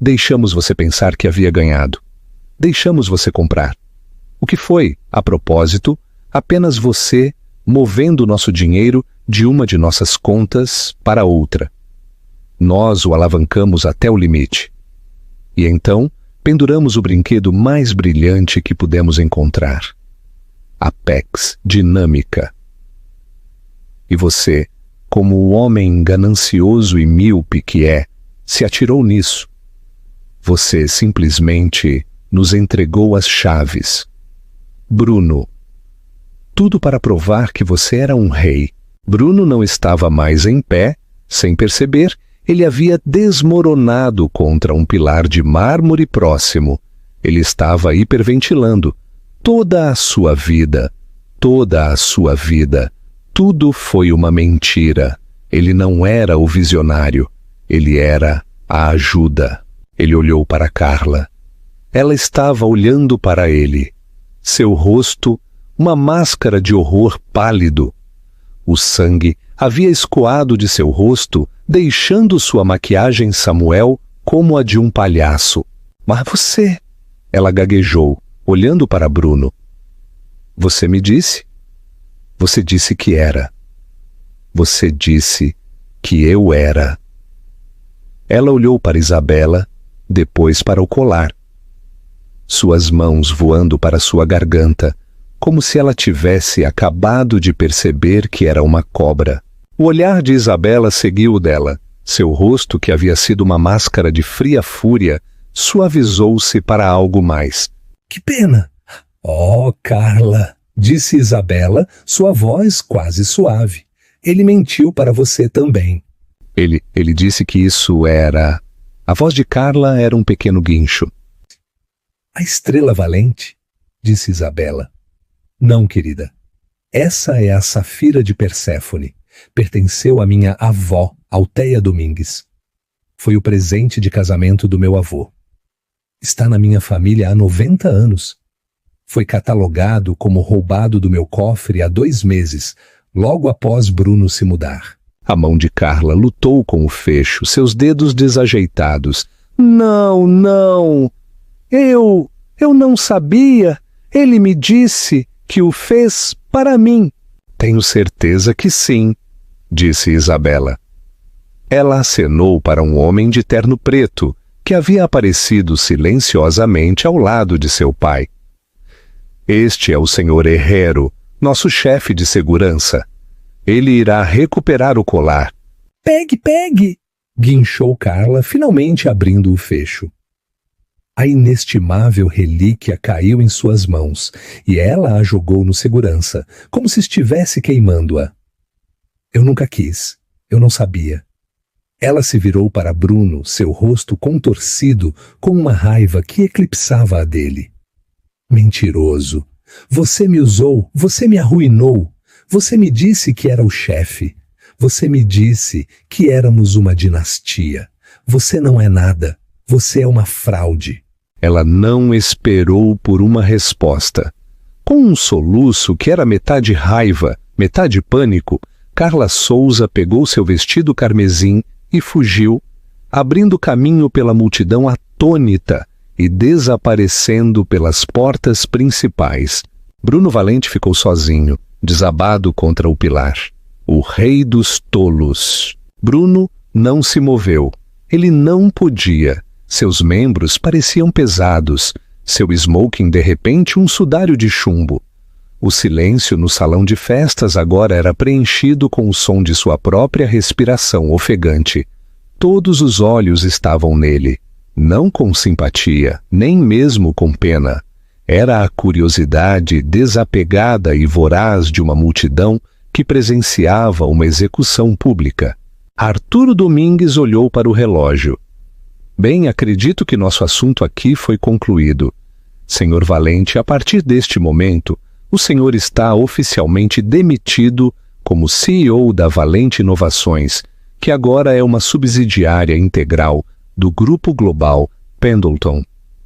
Deixamos você pensar que havia ganhado. Deixamos você comprar. O que foi, a propósito, apenas você movendo nosso dinheiro de uma de nossas contas para outra. Nós o alavancamos até o limite. E então, penduramos o brinquedo mais brilhante que pudemos encontrar. A PEX dinâmica. E você, como o homem ganancioso e míope que é, se atirou nisso. Você simplesmente nos entregou as chaves. Bruno. Tudo para provar que você era um rei. Bruno não estava mais em pé, sem perceber, ele havia desmoronado contra um pilar de mármore próximo. Ele estava hiperventilando. Toda a sua vida, tudo foi uma mentira. Ele não era o visionário, ele era a ajuda. Ele olhou para Carla. Ela estava olhando para ele. Seu rosto, uma máscara de horror pálido. O sangue havia escoado de seu rosto, deixando sua maquiagem Samuel como a de um palhaço. Mas você... Ela gaguejou, olhando para Bruno. Você me disse? Você disse que era. Você disse que eu era. Ela olhou para Isabela, depois para o colar. Suas mãos voando para sua garganta, como se ela tivesse acabado de perceber que era uma cobra. O olhar de Isabela seguiu o dela. Seu rosto, que havia sido uma máscara de fria fúria, suavizou-se para algo mais. Que pena! Oh, Carla, disse Isabela, sua voz quase suave. Ele mentiu para você também. Ele disse que isso era... A voz de Carla era um pequeno guincho. A estrela valente, disse Isabela. Não, querida. Essa é a Safira de Perséfone. Pertenceu à minha avó, Alteia Domingues. Foi o presente de casamento do meu avô. Está na minha família há 90 anos. Foi catalogado como roubado do meu cofre há 2 meses, logo após Bruno se mudar. A mão de Carla lutou com o fecho, seus dedos desajeitados. Não, não! Eu não sabia. Ele me disse que o fez para mim. Tenho certeza que sim, disse Isabela. Ela acenou para um homem de terno preto, que havia aparecido silenciosamente ao lado de seu pai. Este é o senhor Herrero, nosso chefe de segurança. Ele irá recuperar o colar. Pegue, pegue! Guinchou Carla, finalmente abrindo o fecho. A inestimável relíquia caiu em suas mãos, e ela a jogou no segurança, como se estivesse queimando-a. Eu nunca quis, eu não sabia. Ela se virou para Bruno, seu rosto contorcido, com uma raiva que eclipsava a dele. Mentiroso! Você me usou, você me arruinou. Você me disse que era o chefe. Você me disse que éramos uma dinastia. Você não é nada. Você é uma fraude. Ela não esperou por uma resposta. Com um soluço que era metade raiva, metade pânico, Carla Souza pegou seu vestido carmesim e fugiu, abrindo caminho pela multidão atônita e desaparecendo pelas portas principais. Bruno Valente ficou sozinho, desabado contra o pilar. O rei dos tolos. Bruno não se moveu. Ele não podia. Seus membros pareciam pesados, seu smoking de repente um sudário de chumbo. O silêncio no salão de festas agora era preenchido com o som de sua própria respiração ofegante. Todos os olhos estavam nele, não com simpatia, nem mesmo com pena. Era a curiosidade desapegada e voraz de uma multidão que presenciava uma execução pública. Arturo Domingues olhou para o relógio. Bem, acredito que nosso assunto aqui foi concluído. Senhor Valente, a partir deste momento, O senhor está oficialmente demitido como CEO da Valente Inovações, que agora é uma subsidiária integral do Grupo Global Pendleton.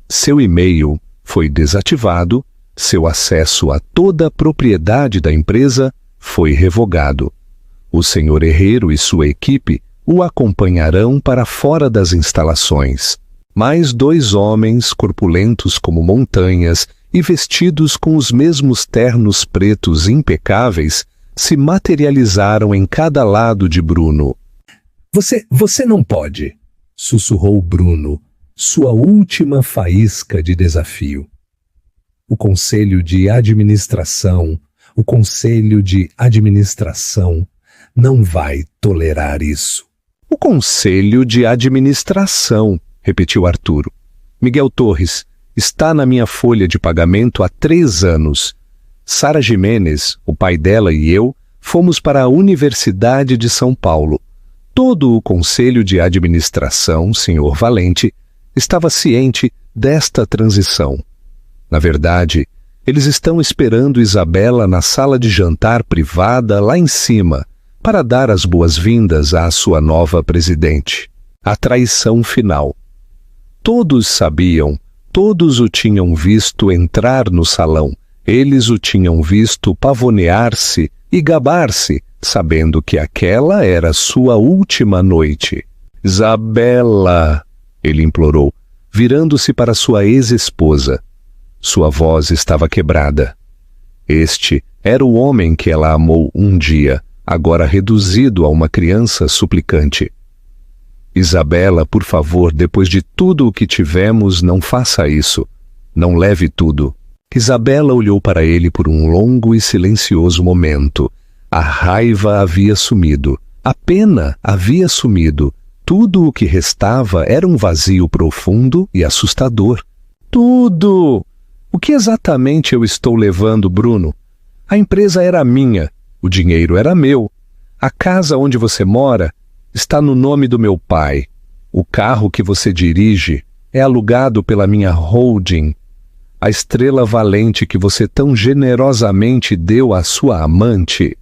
Seu e-mail foi desativado, seu acesso a toda a propriedade da empresa foi revogado. O senhor Herrero e sua equipe o acompanharão para fora das instalações. Mais 2 homens corpulentos como montanhas e vestidos com os mesmos ternos pretos impecáveis se materializaram em cada lado de Bruno. Você não pode, sussurrou Bruno, sua última faísca de desafio. O Conselho de Administração não vai tolerar isso. O Conselho de Administração, repetiu Arturo. Miguel Torres, está na minha folha de pagamento há 3 anos. Sara Jimenez, o pai dela e eu, fomos para a Universidade de São Paulo. Todo o Conselho de Administração, senhor Valente, estava ciente desta transição. Na verdade, eles estão esperando Isabela na sala de jantar privada lá em cima, para dar as boas-vindas à sua nova presidente. A traição final. Todos sabiam, todos o tinham visto entrar no salão, eles o tinham visto pavonear-se e gabar-se, sabendo que aquela era sua última noite. Isabela, ele implorou, virando-se para sua ex-esposa. Sua voz estava quebrada. Este era o homem que ela amou um dia, agora reduzido a uma criança suplicante. Isabela, por favor, depois de tudo o que tivemos, não faça isso. Não leve tudo. Isabela olhou para ele por um longo e silencioso momento. A raiva havia sumido. A pena havia sumido. Tudo o que restava era um vazio profundo e assustador. Tudo! O que exatamente eu estou levando, Bruno? A empresa era minha. O dinheiro era meu. A casa onde você mora está no nome do meu pai. O carro que você dirige é alugado pela minha holding. A estrela valente que você tão generosamente deu à sua amante,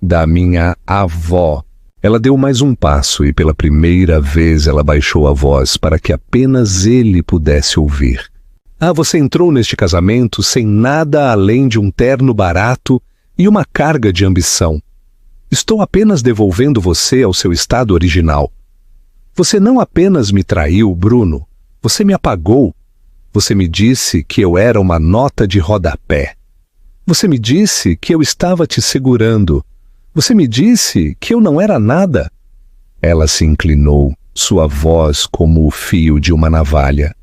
da minha avó. Ela deu mais um passo e pela primeira vez ela baixou a voz para que apenas ele pudesse ouvir. Ah, você entrou neste casamento sem nada além de um terno barato e uma carga de ambição. Estou apenas devolvendo você ao seu estado original. Você não apenas me traiu, Bruno. Você me apagou. Você me disse que eu era uma nota de rodapé. Você me disse que eu estava te segurando. Você me disse que eu não era nada. Ela se inclinou, sua voz como o fio de uma navalha.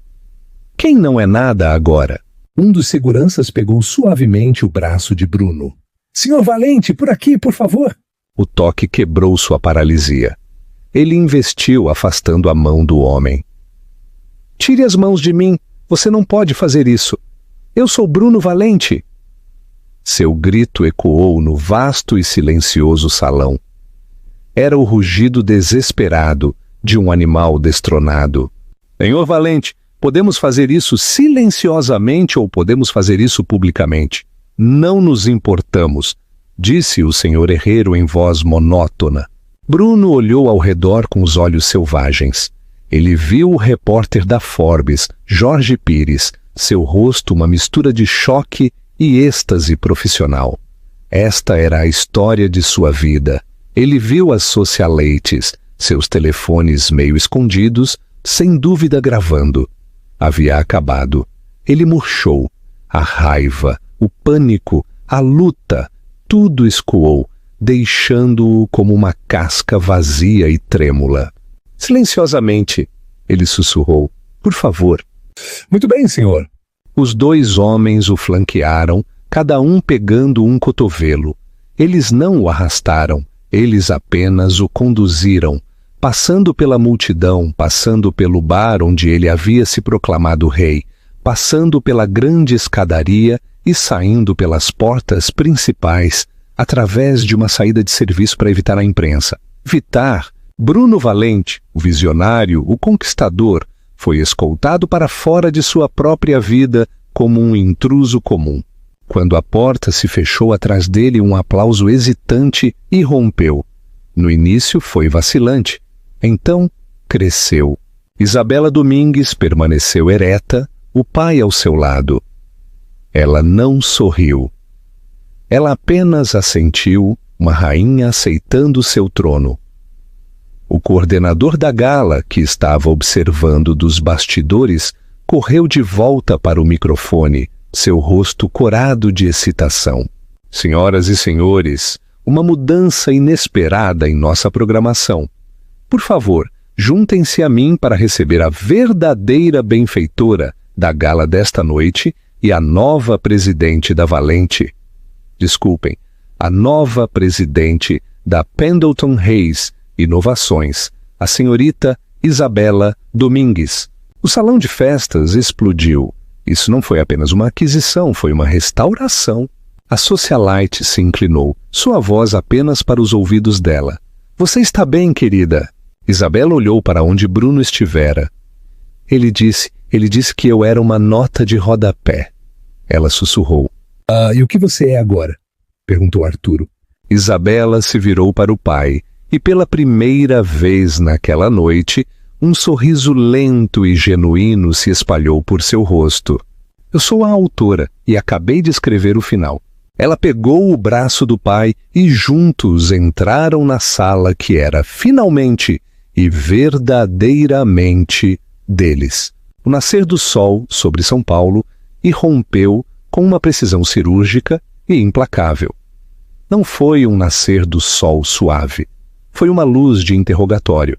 Quem não é nada agora? Um dos seguranças pegou suavemente o braço de Bruno. Senhor Valente, por aqui, por favor. O toque quebrou sua paralisia. Ele investiu, afastando a mão do homem. Tire as mãos de mim. Você não pode fazer isso. Eu sou Bruno Valente. Seu grito ecoou no vasto e silencioso salão. Era o rugido desesperado de um animal destronado. Senhor Valente, podemos fazer isso silenciosamente ou podemos fazer isso publicamente. Não nos importamos, disse o senhor Herrero em voz monótona. Bruno olhou ao redor com os olhos selvagens. Ele viu o repórter da Forbes, Jorge Pires, seu rosto uma mistura de choque e êxtase profissional. Esta era a história de sua vida. Ele viu as socialetes, seus telefones meio escondidos, sem dúvida gravando. Havia acabado. Ele murchou. A raiva, o pânico, a luta, tudo escoou, deixando-o como uma casca vazia e trêmula. Silenciosamente, ele sussurrou. Por favor. Muito bem, senhor. Os 2 homens o flanquearam, cada um pegando um cotovelo. Eles não o arrastaram, eles apenas o conduziram, passando pela multidão, passando pelo bar onde ele havia se proclamado rei, passando pela grande escadaria e saindo pelas portas principais, através de uma saída de serviço para evitar a imprensa. Evitar. Bruno Valente, o visionário, o conquistador, foi escoltado para fora de sua própria vida como um intruso comum. quando a porta se fechou atrás dele, um aplauso hesitante irrompeu. No início foi vacilante, então cresceu. Isabela Domingues permaneceu ereta, o pai ao seu lado. Ela não sorriu. Ela apenas assentiu, uma rainha aceitando seu trono. O coordenador da gala, que estava observando dos bastidores, correu de volta para o microfone, seu rosto corado de excitação. Senhoras e senhores, uma mudança inesperada em nossa programação. Por favor, juntem-se a mim para receber a verdadeira benfeitora da gala desta noite e a nova presidente da Valente. Desculpem, a nova presidente da Pendleton Hayes Inovações, a senhorita Isabela Domingues. O salão de festas explodiu. Isso não foi apenas uma aquisição, foi uma restauração. A socialite se inclinou, sua voz apenas para os ouvidos dela. Você está bem, querida? Isabela olhou para onde Bruno estivera. Ele disse que eu era uma nota de rodapé. Ela sussurrou. E o que você é agora? Perguntou Arturo. Isabela se virou para o pai e pela primeira vez naquela noite, um sorriso lento e genuíno se espalhou por seu rosto. Eu sou a autora e acabei de escrever o final. Ela pegou o braço do pai e juntos entraram na sala que era finalmente e verdadeiramente deles. O nascer do sol sobre São Paulo irrompeu com uma precisão cirúrgica e implacável. Não foi um nascer do sol suave. Foi uma luz de interrogatório.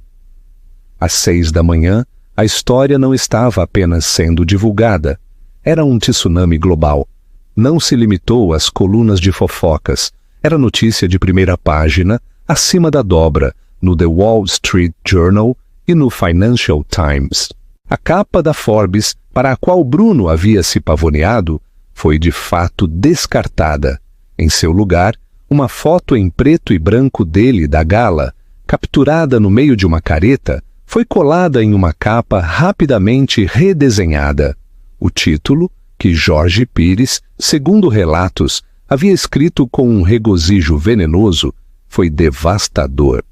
Às 6 da manhã, a história não estava apenas sendo divulgada. Era um tsunami global. Não se limitou às colunas de fofocas. Era notícia de primeira página, acima da dobra, no The Wall Street Journal e no Financial Times. A capa da Forbes, para a qual Bruno havia se pavoneado, foi de fato descartada. Em seu lugar, uma foto em preto e branco dele da gala, capturada no meio de uma careta, foi colada em uma capa rapidamente redesenhada. O título, que Jorge Pires, segundo relatos, havia escrito com um regozijo venenoso, foi devastador.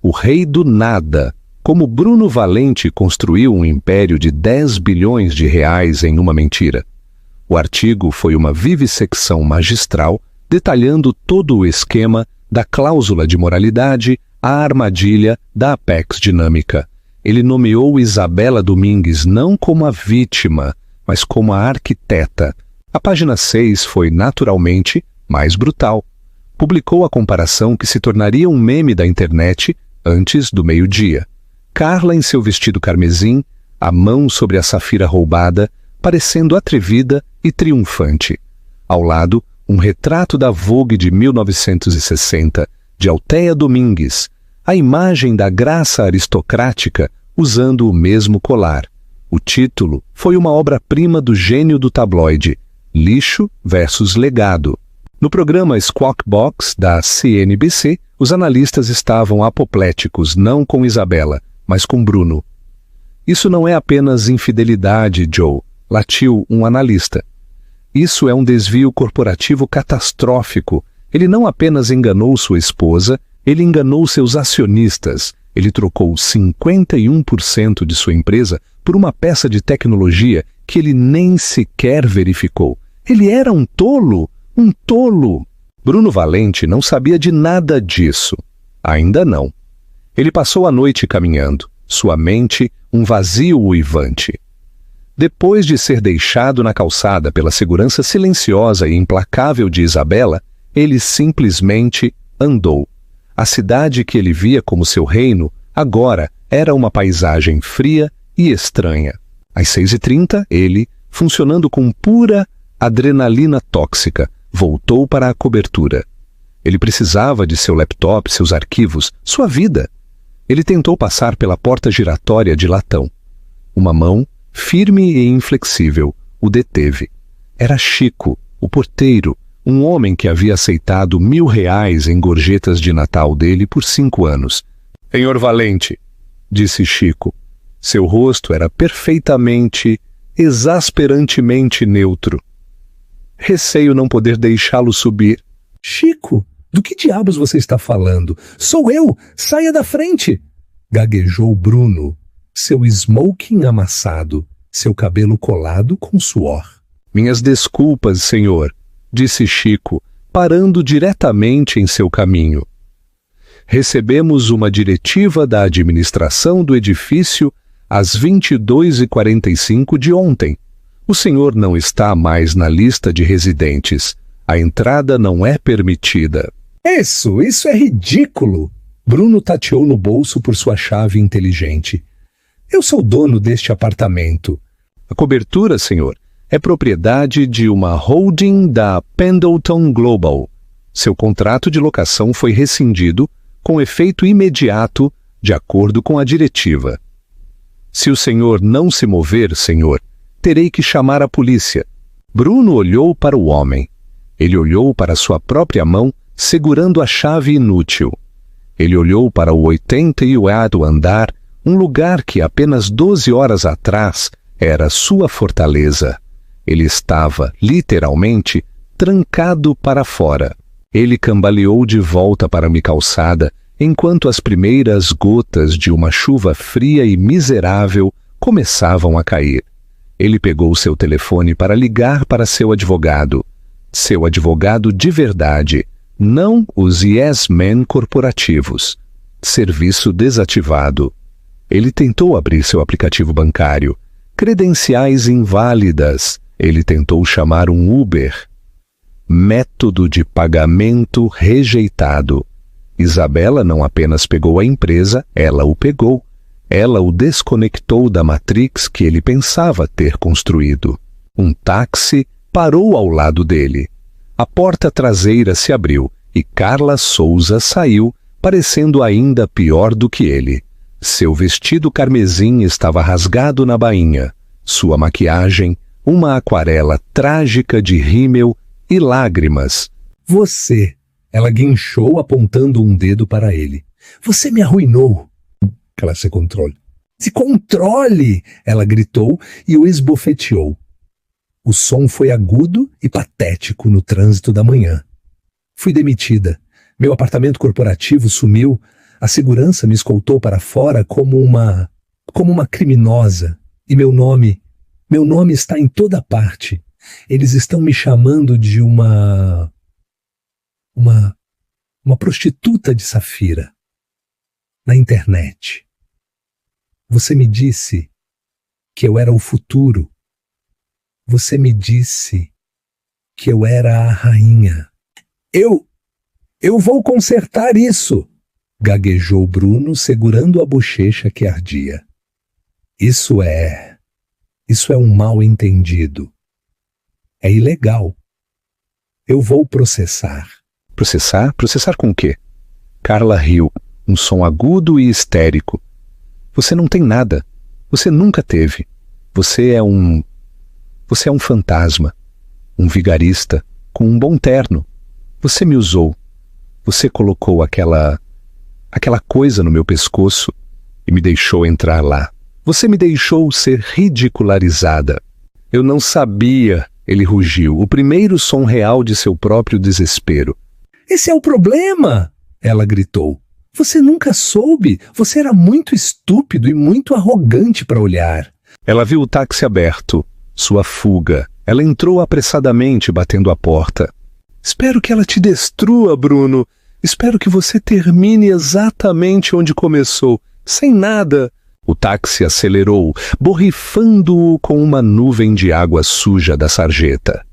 O rei do nada, como Bruno Valente construiu um império de 10 bilhões de reais em uma mentira. O artigo foi uma vivissecção magistral, detalhando todo o esquema da cláusula de moralidade à armadilha da Apex Dinâmica. Ele nomeou Isabela Domingues não como a vítima, mas como a arquiteta. A página 6 foi, naturalmente, mais brutal. Publicou a comparação que se tornaria um meme da internet antes do meio-dia. Carla em seu vestido carmesim, a mão sobre a safira roubada, parecendo atrevida e triunfante. Ao lado, um retrato da Vogue de 1960, de Althea Domingues, a imagem da graça aristocrática usando o mesmo colar. O título foi uma obra-prima do gênio do tabloide, Lixo versus Legado. No programa Squawk Box da CNBC, os analistas estavam apopléticos não com Isabela, mas com Bruno. Isso não é apenas infidelidade, Joe, latiu um analista. Isso é um desvio corporativo catastrófico. Ele não apenas enganou sua esposa, ele enganou seus acionistas. Ele trocou 51% de sua empresa por uma peça de tecnologia que ele nem sequer verificou. Ele era um tolo, um tolo. Bruno Valente não sabia de nada disso. Ainda não. Ele passou a noite caminhando, sua mente um vazio uivante. Depois de ser deixado na calçada pela segurança silenciosa e implacável de Isabela, ele simplesmente andou. A cidade que ele via como seu reino, agora era uma paisagem fria e estranha. Às 6h30, ele, funcionando com pura adrenalina tóxica, voltou para a cobertura. Ele precisava de seu laptop, seus arquivos, sua vida. Ele tentou passar pela porta giratória de latão. Uma mão, firme e inflexível, o deteve. Era Chico, o porteiro, um homem que havia aceitado R$1.000 em gorjetas de Natal dele por 5 anos. Senhor Valente, disse Chico. Seu rosto era perfeitamente, exasperantemente neutro. Receio não poder deixá-lo subir. Chico, do que diabos você está falando? Sou eu! Saia da frente! Gaguejou Bruno, seu smoking amassado, seu cabelo colado com suor. Minhas desculpas, senhor, disse Chico, parando diretamente em seu caminho. Recebemos uma diretiva da administração do edifício às 22h45 de ontem. O senhor não está mais na lista de residentes. A entrada não é permitida. Isso é ridículo! Bruno tateou no bolso por sua chave inteligente. Eu sou dono deste apartamento. A cobertura, senhor, é propriedade de uma holding da Pendleton Global. Seu contrato de locação foi rescindido com efeito imediato, de acordo com a diretiva. Se o senhor não se mover, senhor, terei que chamar a polícia. Bruno olhou para o homem. Ele olhou para sua própria mão, segurando a chave inútil. Ele olhou para o 88º andar, um lugar que apenas 12 horas atrás era sua fortaleza. Ele estava, literalmente, trancado para fora. Ele cambaleou de volta para a calçada, enquanto as primeiras gotas de uma chuva fria e miserável começavam a cair. Ele pegou seu telefone para ligar para seu advogado. Seu advogado de verdade, não os yes men corporativos. Serviço desativado. Ele tentou abrir seu aplicativo bancário. Credenciais inválidas. Ele tentou chamar um Uber. Método de pagamento rejeitado. Isabela não apenas pegou a empresa, ela o pegou. Ela o desconectou da Matrix que ele pensava ter construído. Um táxi parou ao lado dele. A porta traseira se abriu e Carla Souza saiu, parecendo ainda pior do que ele. Seu vestido carmesim estava rasgado na bainha. Sua maquiagem, uma aquarela trágica de rímel e lágrimas. Você, ela guinchou apontando um dedo para ele. Você me arruinou. Ela se controle. Se controle! Ela gritou e o esbofeteou. O som foi agudo e patético no trânsito da manhã. Fui demitida. Meu apartamento corporativo sumiu. A segurança me escoltou para fora como uma criminosa. E meu nome está em toda parte. Eles estão me chamando de uma prostituta de Safira. Na internet. Você me disse que eu era o futuro. Você me disse que eu era a rainha. Eu vou consertar isso, gaguejou Bruno, segurando a bochecha que ardia. Isso é um mal-entendido. É ilegal. Eu vou processar. Processar? Processar com o quê? Carla riu, um som agudo e histérico. Você não tem nada. Você nunca teve. Você é um fantasma. Um vigarista com um bom terno. Você me usou. Você colocou aquela coisa no meu pescoço e me deixou entrar lá. Você me deixou ser ridicularizada. Eu não sabia, ele rugiu, o primeiro som real de seu próprio desespero. Esse é o problema, ela gritou. Você nunca soube. Você era muito estúpido e muito arrogante para olhar. Ela viu o táxi aberto. Sua fuga. Ela entrou apressadamente, batendo a porta. Espero que ela te destrua, Bruno. Espero que você termine exatamente onde começou, sem nada. O táxi acelerou, borrifando-o com uma nuvem de água suja da sarjeta.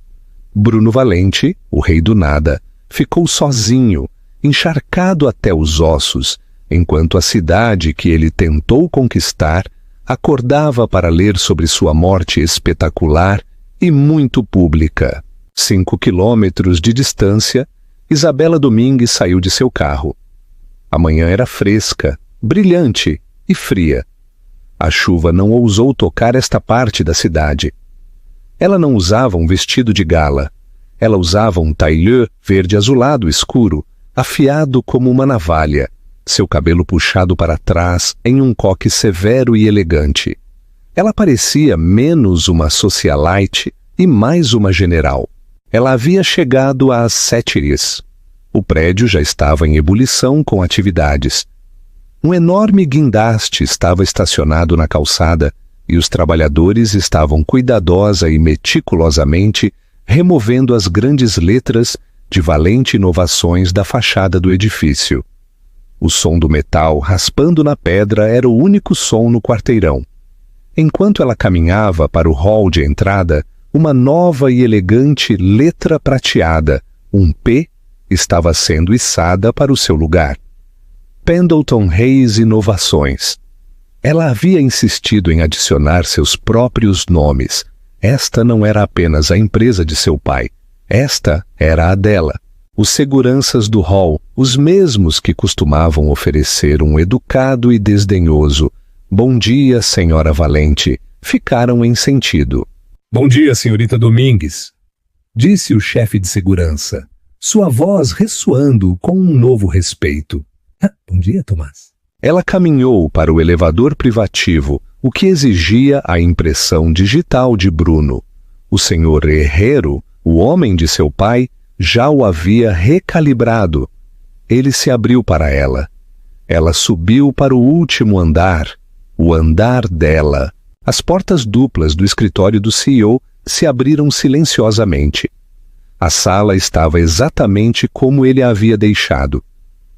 Bruno Valente, o rei do nada, ficou sozinho, encharcado até os ossos, enquanto a cidade que ele tentou conquistar acordava para ler sobre sua morte espetacular e muito pública. 5 quilômetros de distância, Isabela Domingues saiu de seu carro. A manhã era fresca, brilhante e fria. A chuva não ousou tocar esta parte da cidade. Ela não usava um vestido de gala. Ela usava um tailleur verde azulado escuro, afiado como uma navalha, seu cabelo puxado para trás em um coque severo e elegante. Ela parecia menos uma socialite e mais uma general. Ela havia chegado às Sétires. O prédio já estava em ebulição com atividades. Um enorme guindaste estava estacionado na calçada e os trabalhadores estavam cuidadosa e meticulosamente removendo as grandes letras de valente inovações da fachada do edifício. O som do metal raspando na pedra era o único som no quarteirão. Enquanto ela caminhava para o hall de entrada, uma nova e elegante letra prateada, um P, estava sendo içada para o seu lugar. Pendleton Reis Inovações. Ela havia insistido em adicionar seus próprios nomes. Esta não era apenas a empresa de seu pai. Esta era a dela. Os seguranças do hall, os mesmos que costumavam oferecer um educado e desdenhoso "Bom dia, senhora Valente", ficaram em sentido. Bom dia, senhorita Domingues, disse o chefe de segurança, sua voz ressoando com um novo respeito. Bom dia, Tomás. Ela caminhou para o elevador privativo, o que exigia a impressão digital de Bruno. O senhor Herrero, o homem de seu pai, já o havia recalibrado. Ele se abriu para ela. Ela subiu para o último andar, o andar dela. As portas duplas do escritório do CEO se abriram silenciosamente. A sala estava exatamente como ele a havia deixado.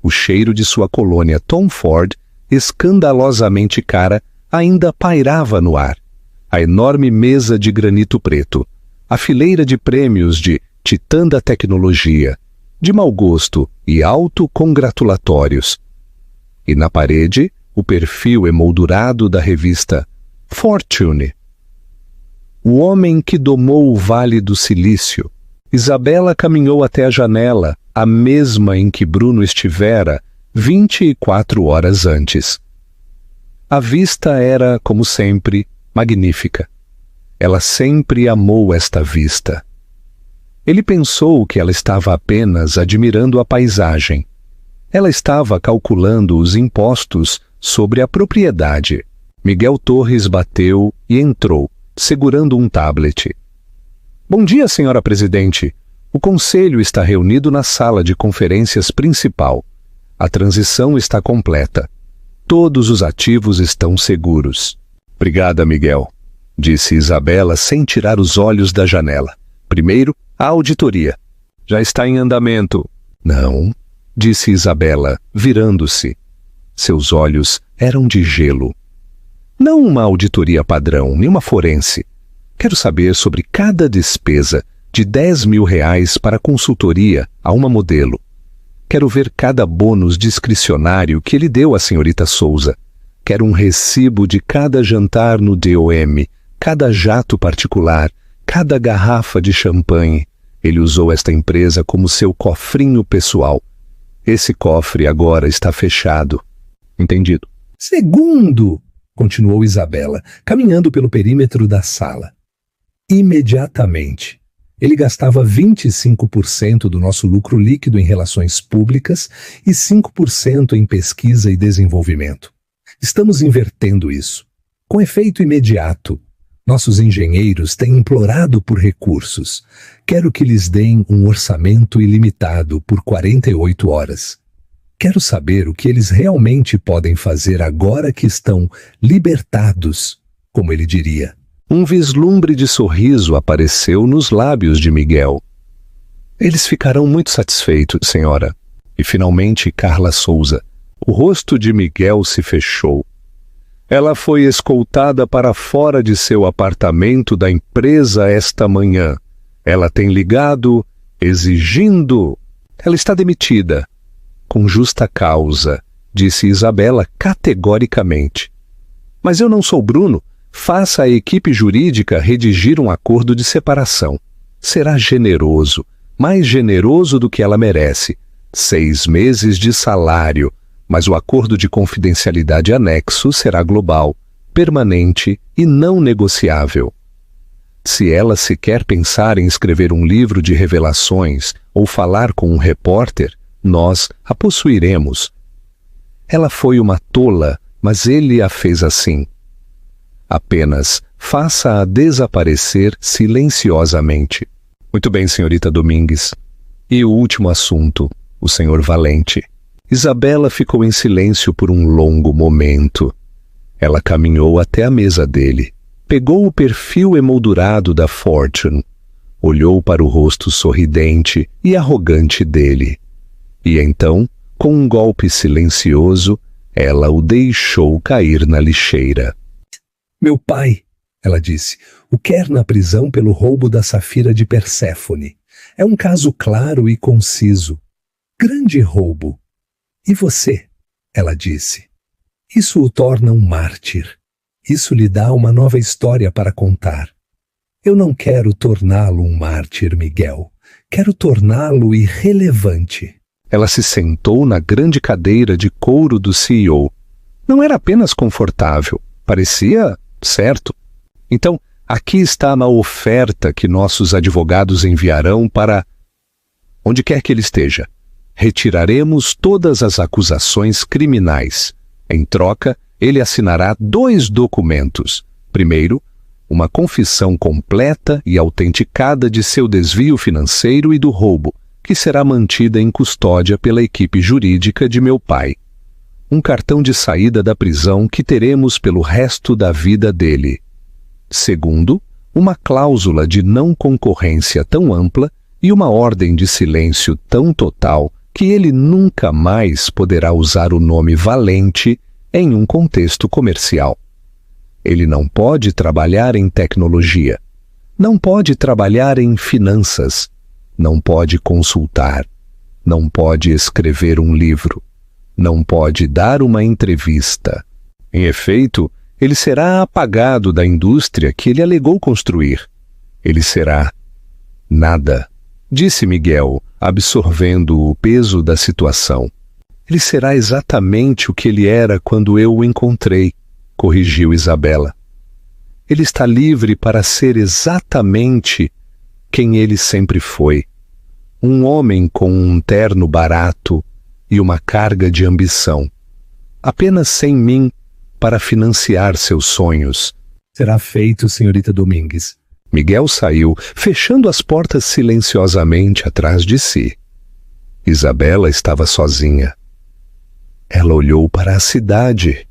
O cheiro de sua colônia Tom Ford, escandalosamente cara, ainda pairava no ar. A enorme mesa de granito preto, a fileira de prêmios de Titã da Tecnologia, de mau gosto e autocongratulatórios. E na parede, o perfil emoldurado da revista Fortune. O homem que domou o Vale do Silício. Isabela caminhou até a janela, a mesma em que Bruno estivera 24 horas antes. A vista era, como sempre, magnífica. Ela sempre amou esta vista. Ele pensou que ela estava apenas admirando a paisagem. Ela estava calculando os impostos sobre a propriedade. Miguel Torres bateu e entrou, segurando um tablet. Bom dia, senhora presidente. O conselho está reunido na sala de conferências principal. A transição está completa. Todos os ativos estão seguros. Obrigada, Miguel, disse Isabela sem tirar os olhos da janela. Primeiro, a auditoria. Já está em andamento. Não, disse Isabela, virando-se. Seus olhos eram de gelo. Não uma auditoria padrão, nem uma forense. Quero saber sobre cada despesa de R$10.000 para consultoria a uma modelo. Quero ver cada bônus discricionário que ele deu à senhorita Souza. Quero um recibo de cada jantar no DOM, cada jato particular, cada garrafa de champanhe. Ele usou esta empresa como seu cofrinho pessoal. Esse cofre agora está fechado. Entendido? Segundo, continuou Isabela, caminhando pelo perímetro da sala. Imediatamente. Ele gastava 25% do nosso lucro líquido em relações públicas e 5% em pesquisa e desenvolvimento. Estamos invertendo isso. Com efeito imediato. Nossos engenheiros têm implorado por recursos. Quero que lhes deem um orçamento ilimitado por 48 horas. Quero saber o que eles realmente podem fazer agora que estão libertados, como ele diria. Um vislumbre de sorriso apareceu nos lábios de Miguel. Eles ficarão muito satisfeitos, senhora. E finalmente Carla Souza. O rosto de Miguel se fechou. Ela foi escoltada para fora de seu apartamento da empresa esta manhã. Ela tem ligado, exigindo. Ela está demitida. Com justa causa, disse Isabela categoricamente. Mas eu não sou Bruno. Faça a equipe jurídica redigir um acordo de separação. Será generoso, mais generoso do que ela merece. 6 meses de salário, mas o acordo de confidencialidade anexo será global, permanente e não negociável. Se ela sequer pensar em escrever um livro de revelações ou falar com um repórter, nós a possuiremos. Ela foi uma tola, mas ele a fez assim. Apenas faça-a desaparecer silenciosamente. Muito bem, senhorita Domingues. E o último assunto, o senhor Valente. Isabela ficou em silêncio por um longo momento. Ela caminhou até a mesa dele, pegou o perfil emoldurado da Fortune, olhou para o rosto sorridente e arrogante dele. E então, com um golpe silencioso, ela o deixou cair na lixeira. Meu pai, ela disse, o quer na prisão pelo roubo da safira de Perséfone. É um caso claro e conciso. Grande roubo. E você? Ela disse. Isso o torna um mártir. Isso lhe dá uma nova história para contar. Eu não quero torná-lo um mártir, Miguel. Quero torná-lo irrelevante. Ela se sentou na grande cadeira de couro do CEO. Não era apenas confortável, parecia certo. Então, aqui está a oferta que nossos advogados enviarão para onde quer que ele esteja. Retiraremos todas as acusações criminais. Em troca, ele assinará 2 documentos. Primeiro, uma confissão completa e autenticada de seu desvio financeiro e do roubo, que será mantida em custódia pela equipe jurídica de meu pai. Um cartão de saída da prisão que teremos pelo resto da vida dele. Segundo, uma cláusula de não concorrência tão ampla e uma ordem de silêncio tão total que ele nunca mais poderá usar o nome Valente em um contexto comercial. Ele não pode trabalhar em tecnologia, não pode trabalhar em finanças, não pode consultar, não pode escrever um livro, não pode dar uma entrevista. Em efeito, ele será apagado da indústria que ele alegou construir. Ele será nada, disse Miguel, absorvendo o peso da situação. Ele será exatamente o que ele era quando eu o encontrei, corrigiu Isabela. Ele está livre para ser exatamente quem ele sempre foi. Um homem com um terno barato e uma carga de ambição. Apenas sem mim para financiar seus sonhos. Será feito, senhorita Domingues. Miguel saiu, fechando as portas silenciosamente atrás de si. Isabela estava sozinha. Ela olhou para a cidade.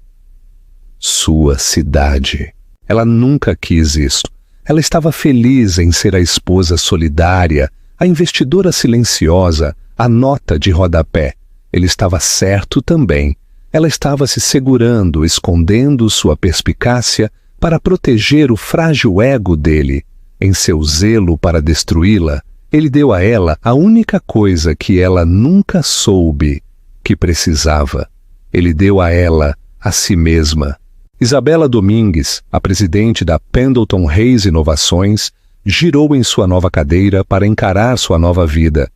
Sua cidade. Ela nunca quis isso. Ela estava feliz em ser a esposa solidária, a investidora silenciosa, a nota de rodapé. Ele estava certo também. Ela estava se segurando, escondendo sua perspicácia para proteger o frágil ego dele. Em seu zelo para destruí-la, ele deu a ela a única coisa que ela nunca soube que precisava. Ele deu a ela a si mesma. Isabela Domingues, a presidente da Pendleton Reis Inovações, girou em sua nova cadeira para encarar sua nova vida.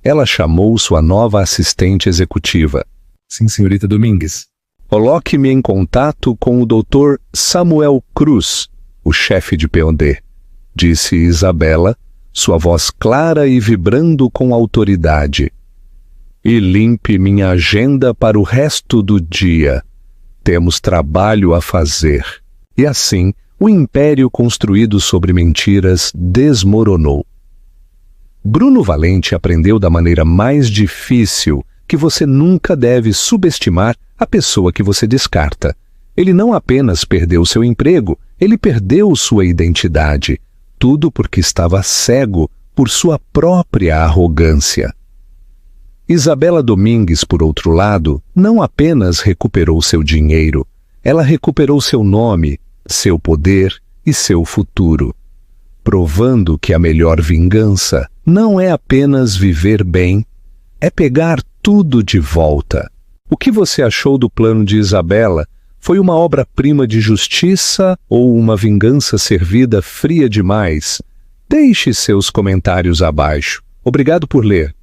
Ela chamou sua nova assistente executiva. Sim, senhorita Domingues. Coloque-me em contato com o Dr. Samuel Cruz, o chefe de P&D, disse Isabela, sua voz clara e vibrando com autoridade. E limpe minha agenda para o resto do dia. Temos trabalho a fazer. E assim, o império construído sobre mentiras desmoronou. Bruno Valente aprendeu da maneira mais difícil que você nunca deve subestimar a pessoa que você descarta. Ele não apenas perdeu seu emprego, ele perdeu sua identidade. Tudo porque estava cego por sua própria arrogância. Isabela Domingues, por outro lado, não apenas recuperou seu dinheiro, ela recuperou seu nome, seu poder e seu futuro, provando que a melhor vingança não é apenas viver bem, é pegar tudo de volta. O que você achou do plano de Isabela? Foi uma obra-prima de justiça ou uma vingança servida fria demais? Deixe seus comentários abaixo. Obrigado por ler.